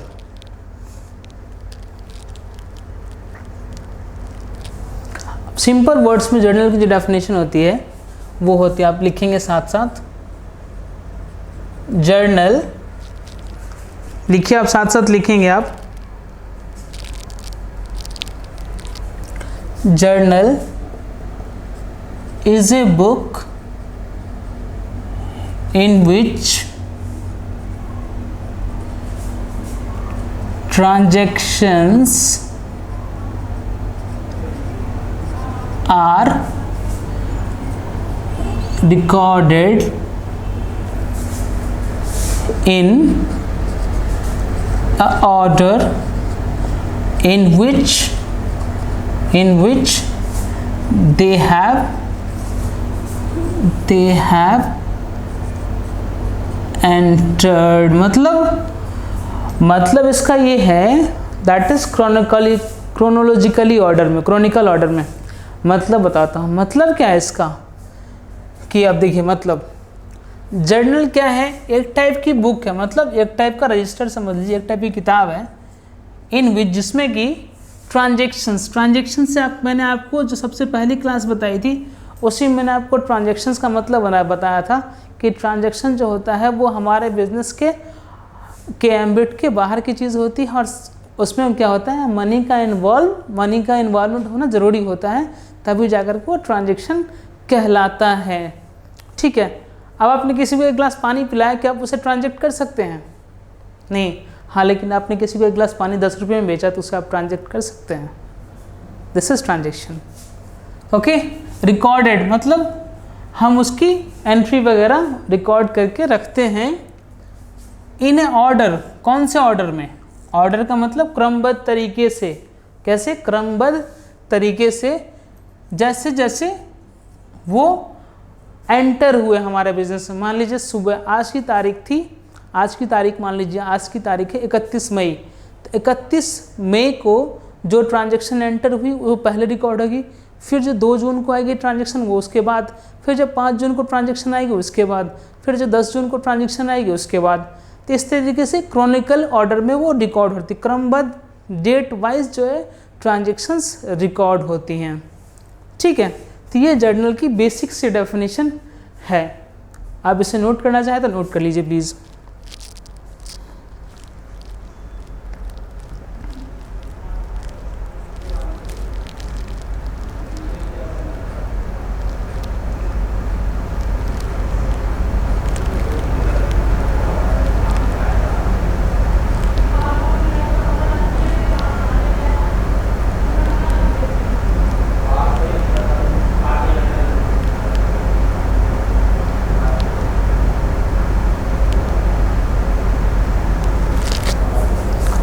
सिंपल वर्ड्स में जर्नल की जो डेफिनेशन होती है वो होती है, आप लिखेंगे साथ साथ जर्नल, लिखिए आप साथ साथ लिखेंगे आप। Journal is a book in which transactions are recorded in a order in which they have entered। मतलब इसका ये है दैट इज क्रोनोलॉजिकली ऑर्डर में, क्रॉनिकल ऑर्डर में। मतलब बताता हूँ, मतलब क्या है इसका कि अब देखिए, मतलब जर्नल क्या है? एक टाइप की बुक है, मतलब एक टाइप का रजिस्टर समझ लीजिए, एक टाइप की किताब है इन विच, जिसमें कि ट्रांजेक्शन से मैंने आपको जो सबसे पहली क्लास बताई थी उसी में मैंने आपको ट्रांजेक्शन्स का मतलब बताया था कि ट्रांजेक्शन जो होता है वो हमारे बिजनेस के एम्बिट के बाहर की चीज़ होती है और उसमें क्या होता है? मनी का इन्वॉल्वमेंट होना ज़रूरी होता है, तभी जाकर के वो ट्रांजेक्शन कहलाता है। ठीक है, अब आपने किसी को एक गिलास पानी पिलाया, क्या आप उसे ट्रांजेक्ट कर सकते हैं? नहीं। हाँ, लेकिन आपने किसी को एक गिलास पानी 10 रुपये में बेचा तो उसे आप ट्रांजेक्ट कर सकते हैं। This is transaction. Okay, recorded मतलब हम उसकी एंट्री वगैरह रिकॉर्ड करके रखते हैं इन ए ऑर्डर। कौन से ऑर्डर में? ऑर्डर का मतलब क्रमबद्ध तरीके से। कैसे? क्रमबद्ध तरीके से, जैसे जैसे वो एंटर हुए हमारे बिजनेस में। मान लीजिए सुबह आज की तारीख थी, आज की तारीख मान लीजिए, आज की तारीख है 31 मई, तो 31 मई को जो ट्रांजैक्शन एंटर हुई वो पहले रिकॉर्ड होगी, फिर जो 2 जून को आएगी ट्रांजैक्शन वो उसके बाद, फिर जब 5 जून को ट्रांजैक्शन आएगी उसके बाद, फिर जो 10 जून को ट्रांजैक्शन आएगी उसके बाद। तो इस तरीके से क्रॉनिकल ऑर्डर में वो रिकॉर्ड होती, क्रमबद्ध डेट वाइज जो है ट्रांजैक्शंस रिकॉर्ड होती हैं। ठीक है, तो ये जर्नल की बेसिक सी डेफिनेशन है। आप इसे नोट करना चाहें तो नोट कर लीजिए प्लीज़।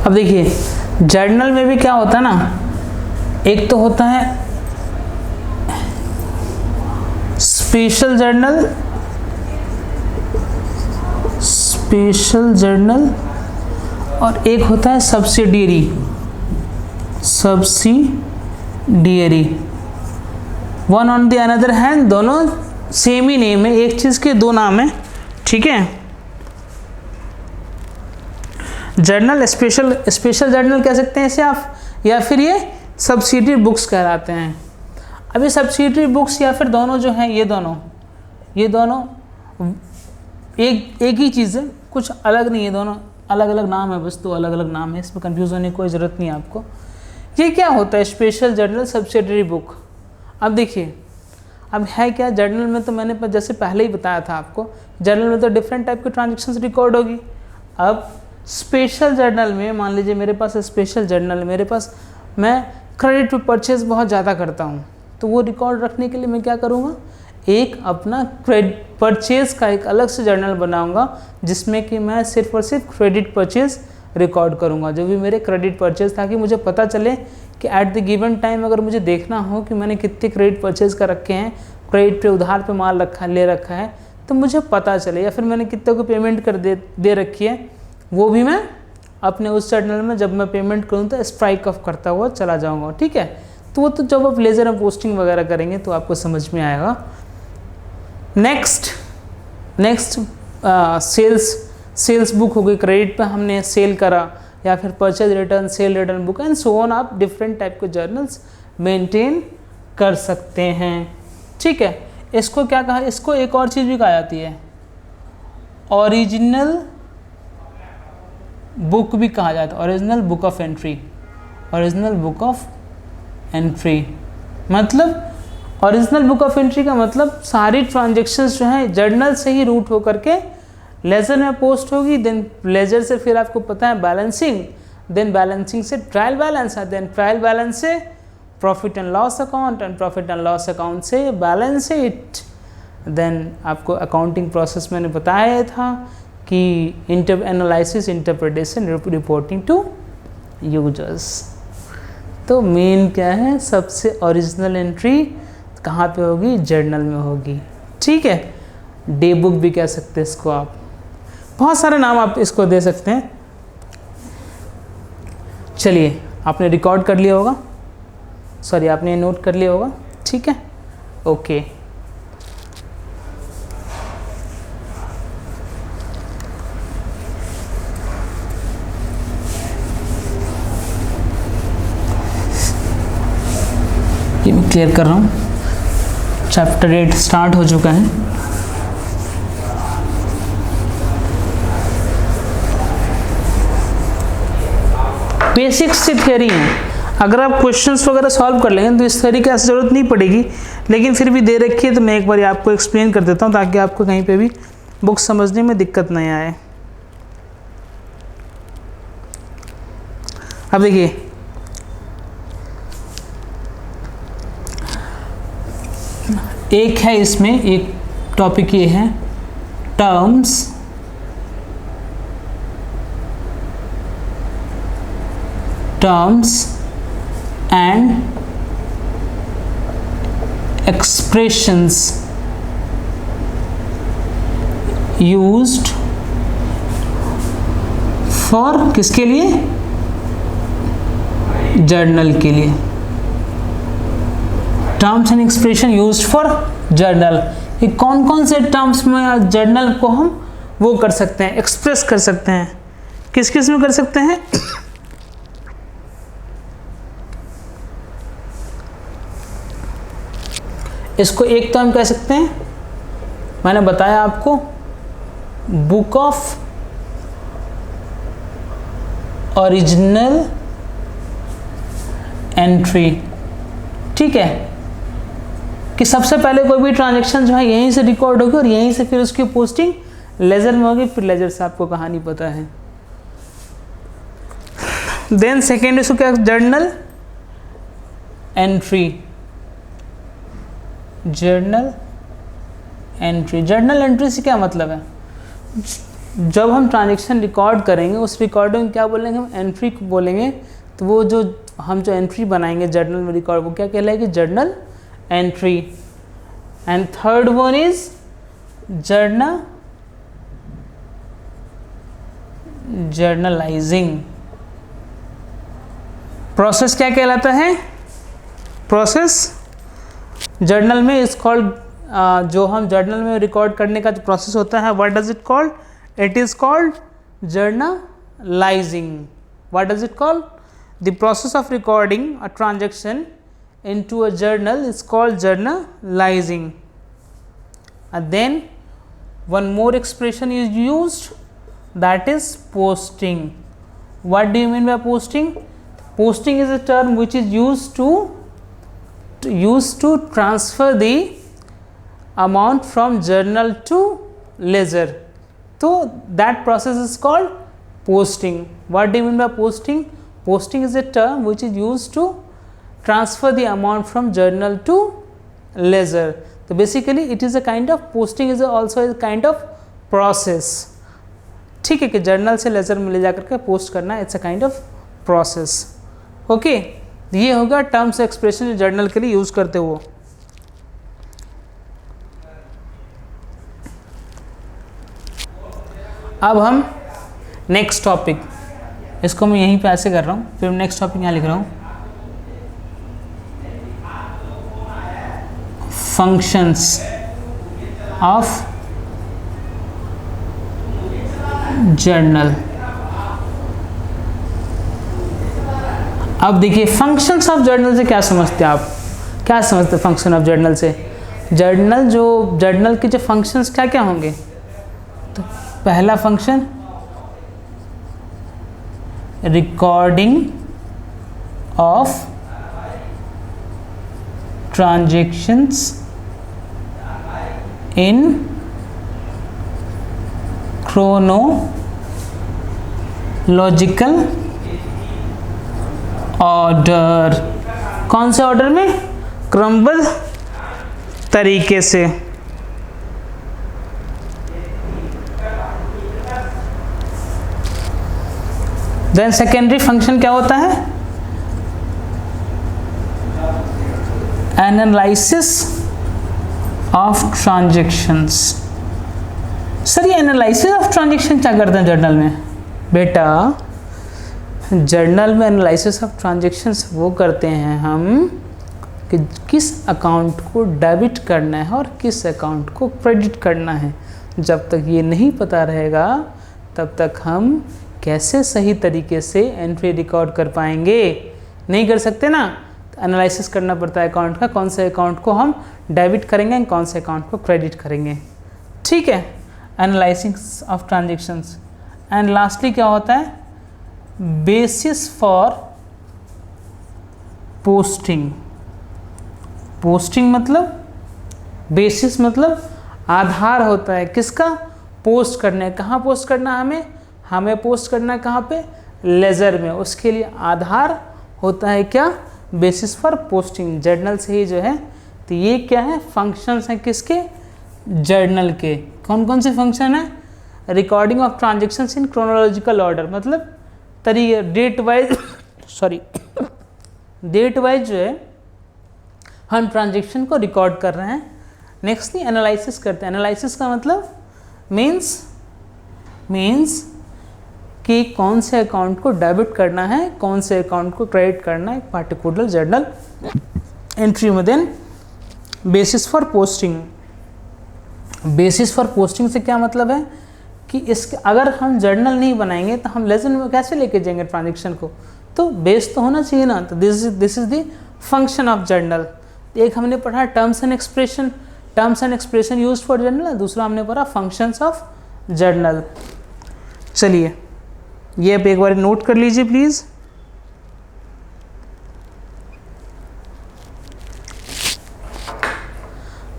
अब देखिए जर्नल में भी क्या होता है ना, एक तो होता है स्पेशल जर्नल, और एक होता है subsidiary. One on the another hand, दोनों सेम ही नेम है, एक चीज के दो नाम है, ठीक है। जर्नल स्पेशल जर्नल कह सकते हैं इसे आप, या फिर ये सब्सिडियरी बुक्स कहलाते हैं। अब ये सब्सिडियरी बुक्स या फिर दोनों जो हैं, ये दोनों एक ही चीज़ है, कुछ अलग नहीं है, दोनों अलग अलग नाम है, बस तो अलग अलग नाम है, इसमें कंफ्यूज होने की कोई ज़रूरत नहीं है आपको। ये क्या होता है स्पेशल जर्नल सब्सिडियरी बुक? अब देखिए, अब है क्या, जर्नल में तो मैंने जैसे पहले ही बताया था आपको, जर्नल में तो डिफरेंट टाइप के ट्रांजेक्शन्स रिकॉर्ड होगी। अब स्पेशल जर्नल में मान लीजिए मेरे पास स्पेशल जर्नल, मेरे पास मैं क्रेडिट पे परचेज बहुत ज़्यादा करता हूँ, तो वो रिकॉर्ड रखने के लिए मैं क्या करूँगा, एक अपना परचेज़ का एक अलग से जर्नल बनाऊँगा, जिसमें कि मैं सिर्फ और सिर्फ क्रेडिट परचेज़ रिकॉर्ड करूँगा, जो भी मेरे क्रेडिट परचेज़, ताकि मुझे पता चले कि एट द गिवन टाइम अगर मुझे देखना हो कि मैंने कितने क्रेडिट परचेज़ कर रखे हैं, क्रेडिट पे उधार पे माल ले रखा है, तो मुझे पता चले, या फिर मैंने कितने को पेमेंट कर दे रखी है, वो भी मैं अपने उस जर्नल में जब मैं पेमेंट करूँ तो स्ट्राइक ऑफ करता हुआ चला जाऊँगा, ठीक है। तो वो तो जब आप लेज़र में पोस्टिंग वगैरह करेंगे तो आपको समझ में आएगा। नेक्स्ट सेल्स बुक हो गई, क्रेडिट पे हमने सेल करा, या फिर purchase return, cell return book and so on, आप डिफरेंट टाइप के जर्नल्स मेंटेन कर सकते हैं, ठीक है। इसको क्या कहा, इसको एक और चीज़ भी कहा जाती है, ओरिजिनल बुक भी कहा जाता है, ओरिजिनल बुक ऑफ एंट्री। मतलब ओरिजिनल बुक ऑफ एंट्री का मतलब सारी ट्रांजेक्शन्स जो हैं जर्नल से ही रूट होकर के लेजर में पोस्ट होगी, देन लेजर से फिर आपको पता है बैलेंसिंग, देन बैलेंसिंग से ट्रायल बैलेंस है, देन ट्रायल बैलेंस से profit and loss account, and profit and loss account से बैलेंस शीट, देन आपको अकाउंटिंग प्रोसेस मैंने बताया था कि analysis, interpretation, reporting to users. तो मेन क्या है, सबसे ओरिजिनल एंट्री कहाँ पे होगी, जर्नल में होगी, ठीक है। डे बुक भी कह सकते हैं इसको आप, बहुत सारे नाम आप इसको दे सकते हैं। चलिए, आपने रिकॉर्ड कर लिया होगा, सॉरी आपने नोट कर लिया होगा, ठीक है, ओके। ये मैं क्लियर कर रहा हूँ, चैप्टर 8 स्टार्ट हो चुका है। बेसिक्स से थियरी हैं, अगर आप क्वेश्चंस वगैरह सॉल्व कर लेंगे तो इस थियरी की ऐसी ज़रूरत नहीं पड़ेगी, लेकिन फिर भी दे रखी है तो मैं एक बार आपको एक्सप्लेन कर देता हूँ, ताकि आपको कहीं पे भी बुक समझने में दिक्कत नहीं आए। अब देखिए, एक है इसमें एक टॉपिक ये है terms and expressions used for, किसके लिए, जर्नल के लिए। Terms and expression used for journal, ये कौन कौन से टर्म्स में जर्नल को हम वो कर सकते हैं, एक्सप्रेस कर सकते हैं, किस किस में कर सकते हैं। इसको एक तो हम कह सकते हैं, मैंने बताया आपको, बुक ऑफ ओरिजिनल एंट्री, ठीक है, कि सबसे पहले कोई भी ट्रांजैक्शन जो है यहीं से रिकॉर्ड होगी और यहीं से फिर उसकी पोस्टिंग लेजर में होगी, फिर लेजर से आपको कहानी पता है। देन सेकेंड इसको क्या, जर्नल एंट्री, जर्नल एंट्री से क्या मतलब है, जब हम ट्रांजेक्शन रिकॉर्ड करेंगे उस रिकॉर्डिंग में क्या बोलेंगे, हम एंट्री को बोलेंगे। तो वो जो हम जो एंट्री बनाएंगे जर्नल में रिकॉर्ड, वो क्या कहलाएगी, journal entry. And third one is journalizing. Process क्या कहलाता है, प्रोसेस जर्नल में इज कॉल्ड, जो हम जर्नल में रिकॉर्ड करने का जो प्रोसेस होता है, what does it called, it is called journalising. What does it called, the process of recording a transaction into a journal is called journalizing. And then one more expression is used, that is posting. What do you mean by posting? Posting is a term which is used to transfer the amount from journal to ledger. So that process is called posting. What do you mean by posting? Posting is a term which is used to transfer the amount from journal to ledger. So basically it is a kind of, posting is also a kind of process. ठीक है, कि journal से laser में ले जाकर के post करना, it's a kind of process. Okay, ये होगा टर्म्स एक्सप्रेशन जर्नल के लिए यूज करते हो। अब हम नेक्स्ट टॉपिक, इसको मैं यहीं पे ऐसे कर रहा हूँ, फिर नेक्स्ट टॉपिक यहाँ लिख रहा हूँ, functions of journal। अब देखिए फंक्शंस ऑफ जर्नल से क्या समझते हैं आप, क्या समझते हैं फंक्शन ऑफ जर्नल से? जर्नल के जो फंक्शंस क्या क्या होंगे, तो पहला function recording of transactions in chronological order. कौन से ऑर्डर में? क्रमबद्ध तरीके से। देन सेकेंडरी फंक्शन क्या होता है? Analysis of transactions. सर ये एनालिसिस ऑफ ट्रांजैक्शन क्या करते हैं जर्नल में? बेटा जर्नल में एनालिसिस ऑफ ट्रांजैक्शंस वो करते हैं हम कि किस अकाउंट को डेबिट करना है और किस अकाउंट को क्रेडिट करना है। जब तक ये नहीं पता रहेगा तब तक हम कैसे सही तरीके से एंट्री रिकॉर्ड कर पाएंगे? नहीं कर सकते ना। एनालिसिस करना पड़ता है अकाउंट का, कौन से अकाउंट को हम डेबिट करेंगे, कौन से अकाउंट को क्रेडिट करेंगे। ठीक है, analysis of transactions. And lastly क्या होता है? Basis for posting. पोस्टिंग मतलब, बेसिस मतलब आधार होता है किसका? पोस्ट करने। कहाँ पोस्ट करना है हमें पोस्ट करना है कहाँ पे? लेजर में। उसके लिए आधार होता है क्या? Basis for posting. जर्नल से ही जो है, तो ये क्या है? फंक्शंस हैं किसके? जर्नल के। कौन कौन से फंक्शन है? Recording of transactions in chronological order, मतलब तरीके डेट वाइज डेट वाइज जो है हम ट्रांजैक्शन को रिकॉर्ड कर रहे हैं। नेक्स्टली एनालिसिस करते हैं। एनालिसिस का मतलब मीन्स कि कौन से अकाउंट को डेबिट करना है, कौन से अकाउंट को क्रेडिट करना है पार्टिकुलर जर्नल एंट्री में। Then basis for posting. Basis for posting से क्या मतलब है कि इसके अगर हम जर्नल नहीं बनाएंगे तो हम लेजर में कैसे लेके जाएंगे ट्रांजैक्शन को? तो बेस तो होना चाहिए ना। तो this is the function of journal. एक हमने पढ़ा terms and expression, terms and expression used for journal. दूसरा हमने पढ़ा फंक्शंस ऑफ जर्नल। चलिए ये आप एक बार नोट कर लीजिए प्लीज।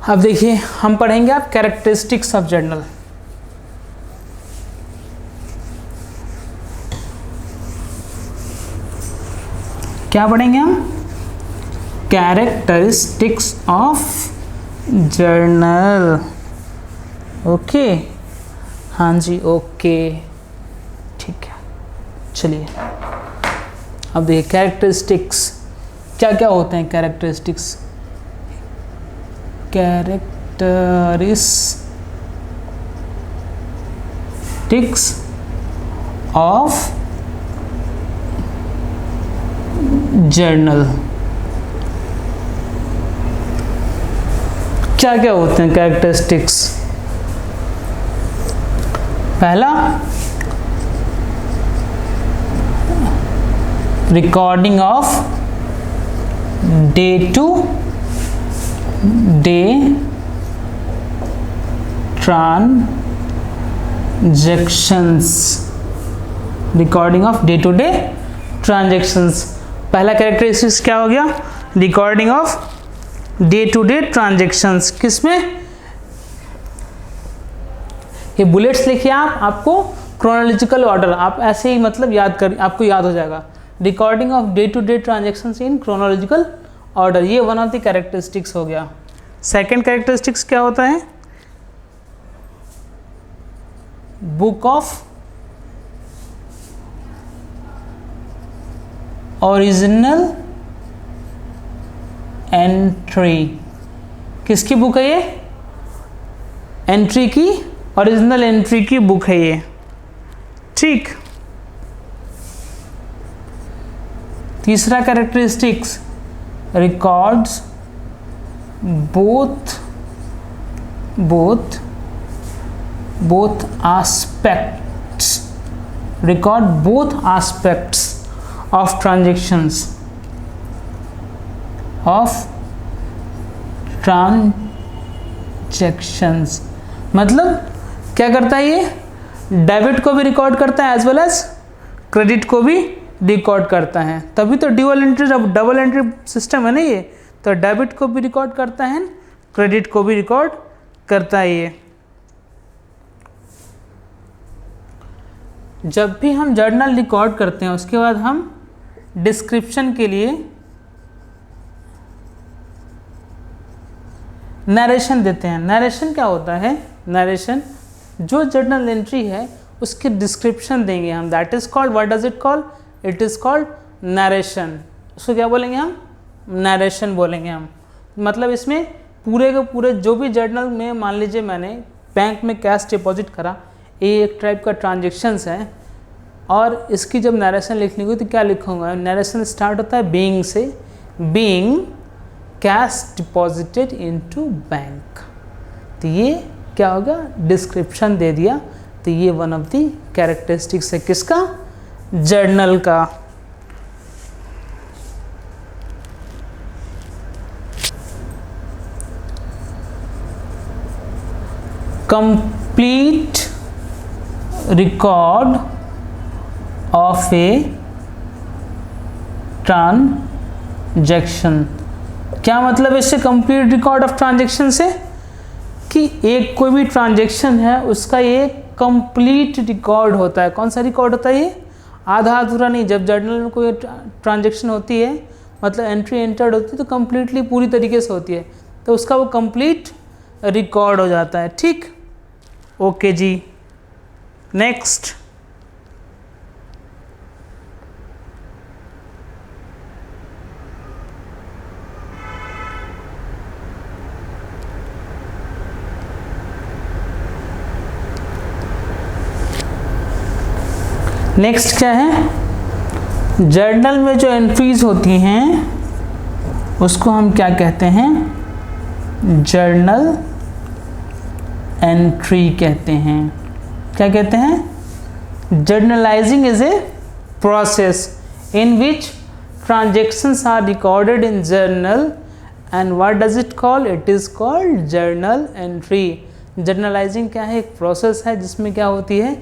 अब देखिए हम पढ़ेंगे आप कैरेक्टरिस्टिक्स ऑफ जर्नल। क्या पढ़ेंगे हम? Characteristics of journal. ओके, हाँ जी, ओके, ठीक है। चलिए अब देखिए कैरेक्टरिस्टिक्स क्या क्या होते हैं। Characteristics of journal. क्या क्या होते हैं कैरेक्टरिस्टिक्स? पहला, recording of day to day transactions. Recording of day to day transactions, पहला कैरेक्टरिस्टिक्स क्या हो गया? Recording of day to day transactions. किसमें? ये बुलेट्स लिखिए आप, आपको क्रोनोलॉजिकल ऑर्डर, आप ऐसे ही मतलब याद कर, आपको याद हो जाएगा। Recording of day to day transactions in chronological order, ये वन ऑफ द कैरेक्टरिस्टिक्स हो गया। सेकंड कैरेक्टरिस्टिक्स क्या होता है? Book of original entry. किसकी बुक है ये? एंट्री की, ओरिजिनल एंट्री की बुक है ये, ठीक। तीसरा characteristics, records both aspects, record both aspects of transactions, मतलब क्या करता है ये? डेबिट को भी रिकॉर्ड करता है एज वेल एज क्रेडिट को भी रिकॉर्ड करता है। तभी तो डबल एंट्री सिस्टम है ना ये। तो डेबिट को भी रिकॉर्ड करता है, क्रेडिट को भी रिकॉर्ड करता है ये। जब भी हम जर्नल रिकॉर्ड करते हैं उसके बाद हम डिस्क्रिप्शन के लिए नरेशन देते हैं। नरेशन क्या होता है? नरेशन जो जर्नल एंट्री है उसकी डिस्क्रिप्शन देंगे हम, that is called, what does it call? It is called narration. उसको क्या बोलेंगे हम? नरेशन बोलेंगे हम। मतलब इसमें पूरे के पूरे जो भी जर्नल में, मान लीजिए मैंने बैंक में कैश डिपॉजिट करा, ये एक टाइप का ट्रांजेक्शन्स है, और इसकी जब नरेशन लिखनी होगी तो क्या लिखूंगा? नरेशन स्टार्ट होता है बीइंग से, being cash deposited into bank. तो ये क्या होगा? डिस्क्रिप्शन दे दिया। तो ये वन ऑफ द कैरेक्टरिस्टिक्स है किसका? जर्नल का। Complete record of a transaction. क्या मतलब इससे कंप्लीट रिकॉर्ड ऑफ ट्रांजैक्शन से? कि एक कोई भी ट्रांजैक्शन है उसका ये कंप्लीट रिकॉर्ड होता है। कौन सा रिकॉर्ड होता है ये? आधा अधूरा नहीं। जब जर्नल में कोई ट्रांजैक्शन होती है, मतलब एंट्री एंटर्ड होती है, तो कंप्लीटली पूरी तरीके से होती है, तो उसका वो कंप्लीट रिकॉर्ड हो जाता है, ठीक। ओके जी, नेक्स्ट। नेक्स्ट क्या है? जर्नल में जो एंट्रीज होती हैं उसको हम क्या कहते हैं? जर्नल एंट्री कहते हैं। क्या कहते हैं? Journalising is a process in which transactions are recorded in journal and what does it call? It is called journal entry. Journalising क्या है? एक प्रोसेस है जिसमें क्या होती है?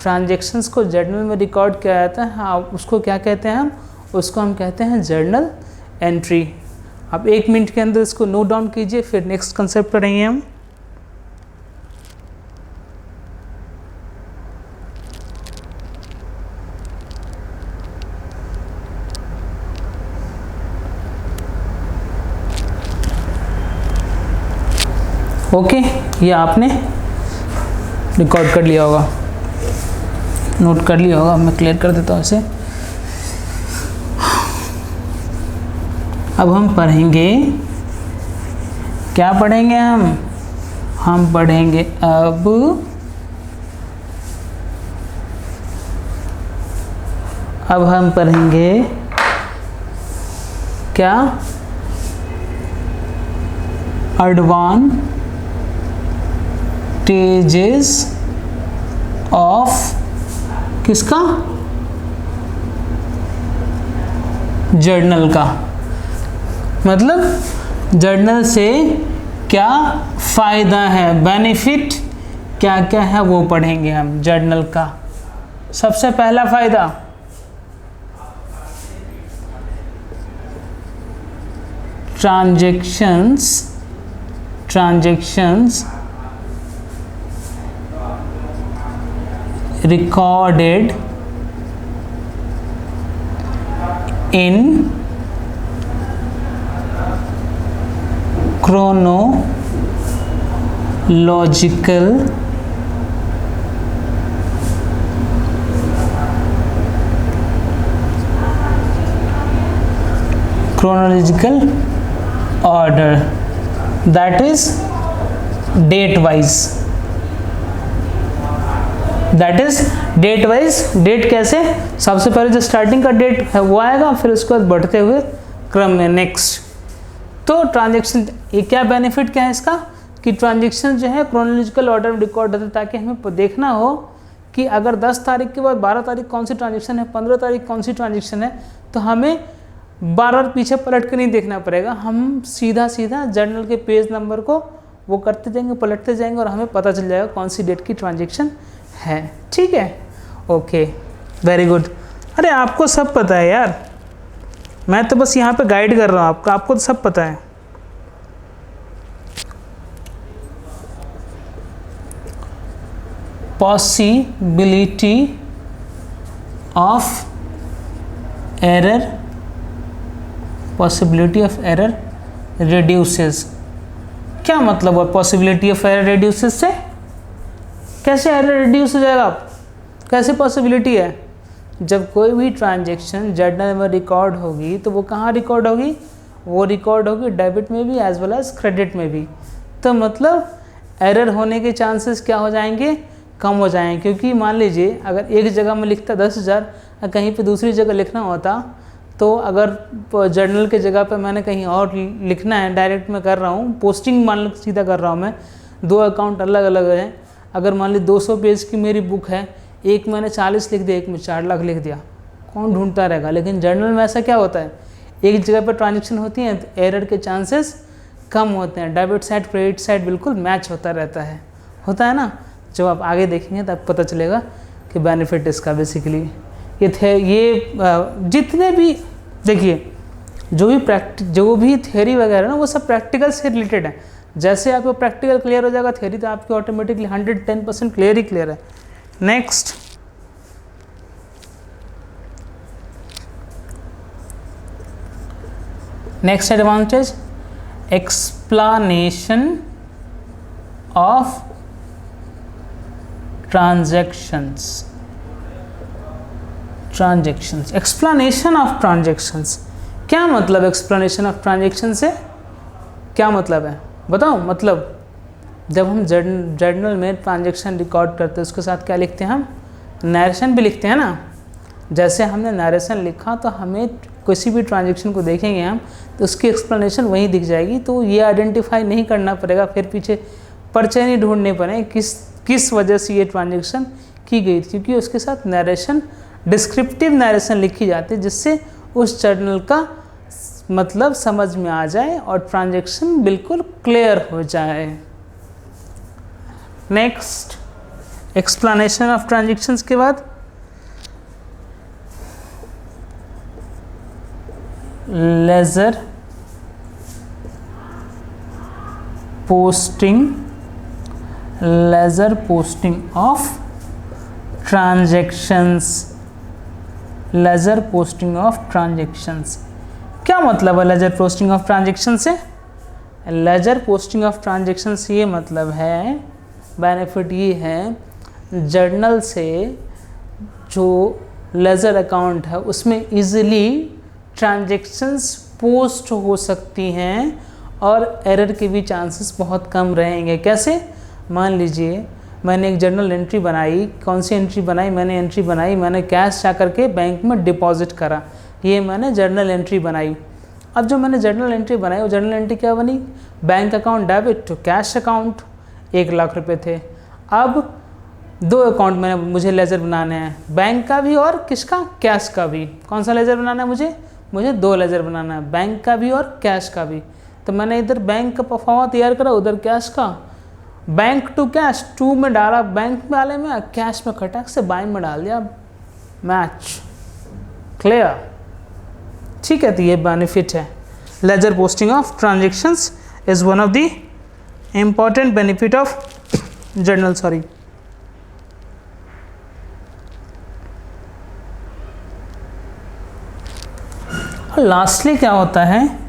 ट्रांजैक्शंस को जर्नल में रिकॉर्ड किया जाता है। हाँ, उसको क्या कहते हैं हम? उसको हम कहते हैं जर्नल एंट्री। आप 1 मिनट के अंदर इसको नोट डाउन कीजिए, फिर नेक्स्ट कंसेप्ट पढ़ेंगे हम। ओके, ये आपने रिकॉर्ड कर लिया होगा, नोट कर लिया होगा। मैं क्लियर कर देता हूँ इसे। अब हम पढ़ेंगे, क्या पढ़ेंगे हम पढ़ेंगे अब हम पढ़ेंगे क्या, एडवांटेजेस ऑफ किसका, जर्नल का। मतलब जर्नल से क्या फ़ायदा है, बेनिफिट क्या क्या है वो पढ़ेंगे हम जर्नल का। सबसे पहला फ़ायदा, transactions recorded in chronological order, that is date wise, date कैसे, सबसे पहले जो स्टार्टिंग का डेट है वो आएगा, फिर उसके बाद बढ़ते हुए क्रम में नेक्स्ट। तो ट्रांजैक्शन, ये क्या बेनिफिट क्या है इसका, कि ट्रांजैक्शन जो है क्रोनोलॉजिकल ऑर्डर में रिकॉर्ड होता है, ताकि हमें देखना हो कि अगर 10 तारीख के बाद 12 तारीख कौन सी ट्रांजैक्शन है, 15 तारीख कौन सी ट्रांजैक्शन है, तो हमें बार बार पीछे पलट कर नहीं देखना पड़ेगा। हम सीधा जर्नल के पेज नंबर को वो करते जाएंगे, पलटते जाएंगे, और हमें पता चल जाएगा कौन सी डेट की ट्रांजैक्शन है। ठीक है, ओके, वेरी गुड। अरे आपको सब पता है यार, मैं तो बस यहाँ पे गाइड कर रहा हूँ आपको तो सब पता है। Possibility of error reduces. क्या मतलब है पॉसिबिलिटी ऑफ एरर रिड्यूसेस से, कैसे एरर रिड्यूस हो जाएगा, कैसे पॉसिबिलिटी है, जब कोई भी ट्रांजैक्शन जर्नल में रिकॉर्ड होगी तो वो कहाँ रिकॉर्ड होगी, वो रिकॉर्ड होगी डेबिट में भी एज वेल एज क्रेडिट में भी। तो मतलब एरर होने के चांसेस क्या हो जाएंगे, कम हो जाएंगे। क्योंकि मान लीजिए अगर एक जगह में लिखता 10,000 और कहीं पे दूसरी जगह लिखना होता, तो अगर जर्नल के जगह पे मैंने कहीं और लिखना है, डायरेक्ट में कर रहा हूँ, पोस्टिंग मान लो सीधा कर रहा हूँ मैं, 2 अकाउंट अलग अलग हैं। अगर मान ली 200 पेज की मेरी बुक है, एक मैंने 40 लिख दिया, एक में 4 लाख लिख दिया, कौन ढूंढता रहेगा। लेकिन जर्नल में ऐसा क्या होता है, एक जगह पर ट्रांजैक्शन होती है तो एरर के चांसेस कम होते हैं, डेबिट साइड क्रेडिट साइड बिल्कुल मैच होता रहता है, होता है ना। जब आप आगे देखेंगे तब पता चलेगा कि बेनिफिट इसका बेसिकली ये थे। ये जितने भी देखिए जो भी थ्योरी वगैरह ना, वो सब प्रैक्टिकल से रिलेटेड है। जैसे आपको प्रैक्टिकल क्लियर हो जाएगा, थ्योरी तो आपकी ऑटोमेटिकली 110% क्लियर ही क्लियर है। Next, advantage, explanation of transactions. Explanation of transactions, क्या मतलब एक्सप्लेनेशन ऑफ ट्रांजैक्शन से, क्या मतलब है बताओ। मतलब जब हम जर्नल में ट्रांजैक्शन रिकॉर्ड करते हैं, उसके साथ क्या लिखते हैं हम, नरेशन भी लिखते हैं ना। जैसे हमने नरेशन लिखा तो हमें किसी भी ट्रांजैक्शन को देखेंगे हम, तो उसकी एक्सप्लेनेशन वहीं दिख जाएगी, तो ये आइडेंटिफाई नहीं करना पड़ेगा, फिर पीछे पर्चे नहीं ढूंढने पड़े किस वजह से ये ट्रांजैक्शन की गई थी, क्योंकि उसके साथ नरेशन, डिस्क्रिप्टिव नरेशन लिखी जाती है, जिससे उस जर्नल का मतलब समझ में आ जाए और ट्रांजैक्शन बिल्कुल क्लियर हो जाए। नेक्स्ट, एक्सप्लेनेशन ऑफ ट्रांजैक्शंस के बाद लेजर पोस्टिंग ऑफ ट्रांजैक्शंस। क्या मतलब है लेजर पोस्टिंग ऑफ ट्रांजैक्शन से? लेजर पोस्टिंग ऑफ ट्रांजैक्शन से ये मतलब है, बेनिफिट ये है जर्नल से जो लेजर अकाउंट है उसमें इजीली ट्रांजैक्शंस पोस्ट हो सकती हैं और एरर के भी चांसेस बहुत कम रहेंगे। कैसे? मान लीजिए मैंने एक जर्नल एंट्री बनाई। कौन सी एंट्री बनाई? मैंने कैश जा करके बैंक में डिपॉजिट करा। ये मैंने जर्नल एंट्री बनाई। अब जो मैंने जर्नल एंट्री बनाई वो जर्नल एंट्री क्या बनी? Bank account debit to cash account, 1 lakh रुपए थे। अब 2 अकाउंट मुझे लेजर बनाने हैं, बैंक का भी और किसका? कैश का भी। कौन सा लेजर बनाना है मुझे 2 लेजर बनाना है, बैंक का भी और कैश का भी। तो मैंने इधर बैंक का परफॉर्मा तैयार करा, उधर कैश का। बैंक टू कैश 2 में डाला बैंक वाले में, कैश में खटक से बाय में डाल दिया। Match clear? ठीक है, तो ये बेनिफिट है। Ledger posting of transactions is one of the important benefit of journal. Sorry, lastly क्या होता है?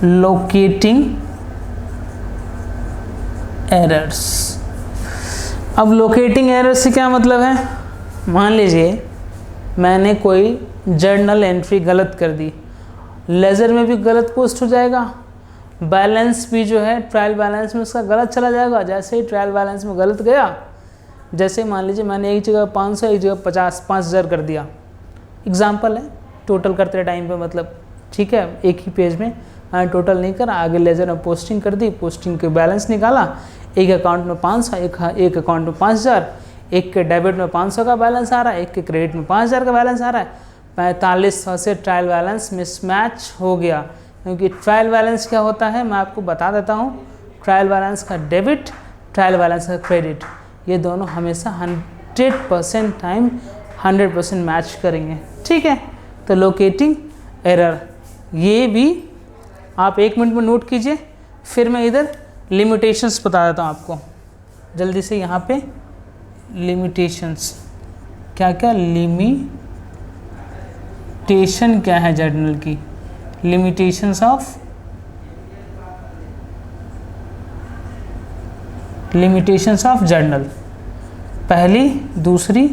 Locating errors. अब लोकेटिंग एरर से क्या मतलब है? मान लीजिए मैंने कोई जर्नल एंट्री गलत कर दी, लेजर में भी गलत पोस्ट हो जाएगा, बैलेंस भी जो है ट्रायल बैलेंस में उसका गलत चला जाएगा। जैसे ही ट्रायल बैलेंस में गलत गया, जैसे मान लीजिए मैंने एक जगह 500 एक जगह 50,000 कर दिया, एग्जाम्पल है, टोटल करते टाइम पे मतलब, ठीक है, एक ही पेज में मैंने टोटल नहीं करा, आगे लेजर में पोस्टिंग कर दी, पोस्टिंग के बैलेंस निकाला, एक अकाउंट में 500, एक अकाउंट में 5,000, एक के डेबिट में 500 का बैलेंस आ रहा है, एक के क्रेडिट में 5,000 का बैलेंस आ रहा है। 4500 से ट्रायल बैलेंस मिसमैच हो गया, क्योंकि ट्रायल बैलेंस क्या होता है मैं आपको बता देता हूँ। ट्रायल बैलेंस का डेबिट, ट्रायल बैलेंस का क्रेडिट, ये दोनों हमेशा 100% टाइम 100% मैच करेंगे। ठीक है, तो लोकेटिंग एरर ये भी आप 1 मिनट में नोट कीजिए, फिर मैं इधर लिमिटेशंस बता देता हूँ आपको जल्दी से। यहाँ पे लिमिटेशंस क्या क्या, लिमिटेशन क्या है जर्नल की, लिमिटेशंस ऑफ जर्नल, पहली, दूसरी,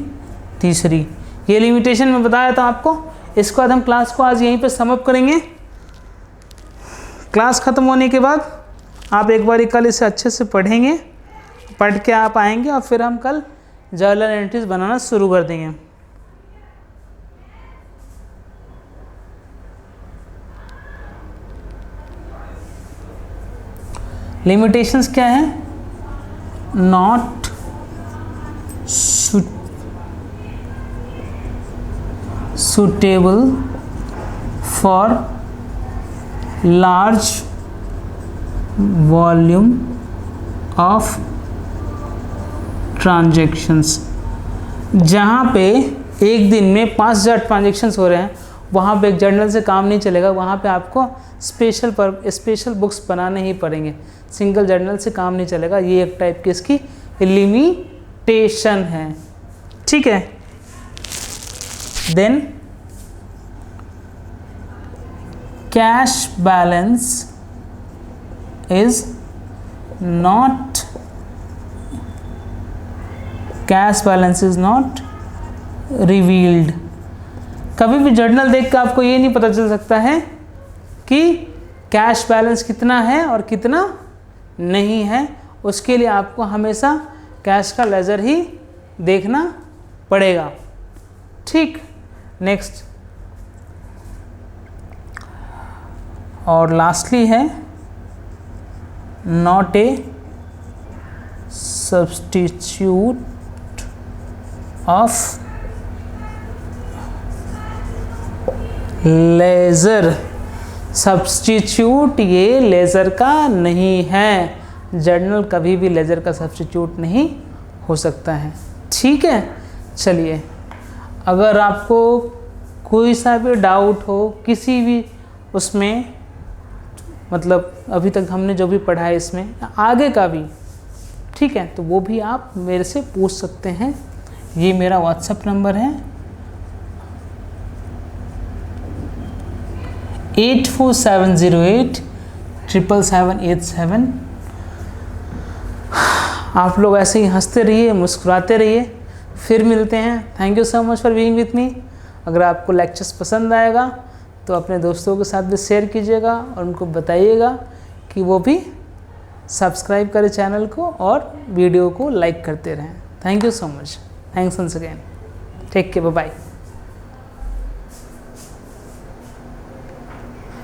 तीसरी, ये लिमिटेशन मैं बताया था आपको। इसके बाद हम क्लास को आज यहीं पे समअप करेंगे। क्लास ख़त्म होने के बाद आप एक बार कल इसे अच्छे से पढ़ेंगे, पढ़ के आप आएंगे और फिर हम कल जर्नल एंट्रीज बनाना शुरू कर देंगे। लिमिटेशंस क्या है? Not suitable for large volume of transactions। जहाँ पे एक दिन में 5,000 ट्रांजेक्शन्स हो रहे हैं, वहाँ पे एक जर्नल से काम नहीं चलेगा, वहाँ पे आपको स्पेशल बुक्स बनाने ही पड़ेंगे, सिंगल जर्नल से काम नहीं चलेगा। ये एक टाइप की इसकी लिमिटेशन है। ठीक है, then cash balance is not revealed. कभी भी जर्नल देख के आपको ये नहीं पता चल सकता है कि कैश बैलेंस कितना है और कितना नहीं है। उसके लिए आपको हमेशा कैश का लेजर ही देखना पड़ेगा। ठीक, नेक्स्ट और लास्टली है not a substitute of laser. Substitute ये लेज़र का नहीं है, जर्नल कभी भी लेज़र का सब्स्टिट्यूट नहीं हो सकता है। ठीक है, चलिए, अगर आपको कोई सा भी डाउट हो किसी भी उसमें, मतलब अभी तक हमने जो भी पढ़ा है इसमें, आगे का भी, ठीक है, तो वो भी आप मेरे से पूछ सकते हैं। ये मेरा व्हाट्सएप नंबर है 8470877787। आप लोग ऐसे ही हंसते रहिए, मुस्कुराते रहिए। फिर मिलते हैं। Thank you so much for being with me. अगर आपको लेक्चर्स पसंद आएगा तो अपने दोस्तों के साथ भी शेयर कीजिएगा और उनको बताइएगा कि वो भी सब्सक्राइब करें चैनल को और वीडियो को लाइक करते रहें। Thank you so much. Thanks once again. Take care, bye bye.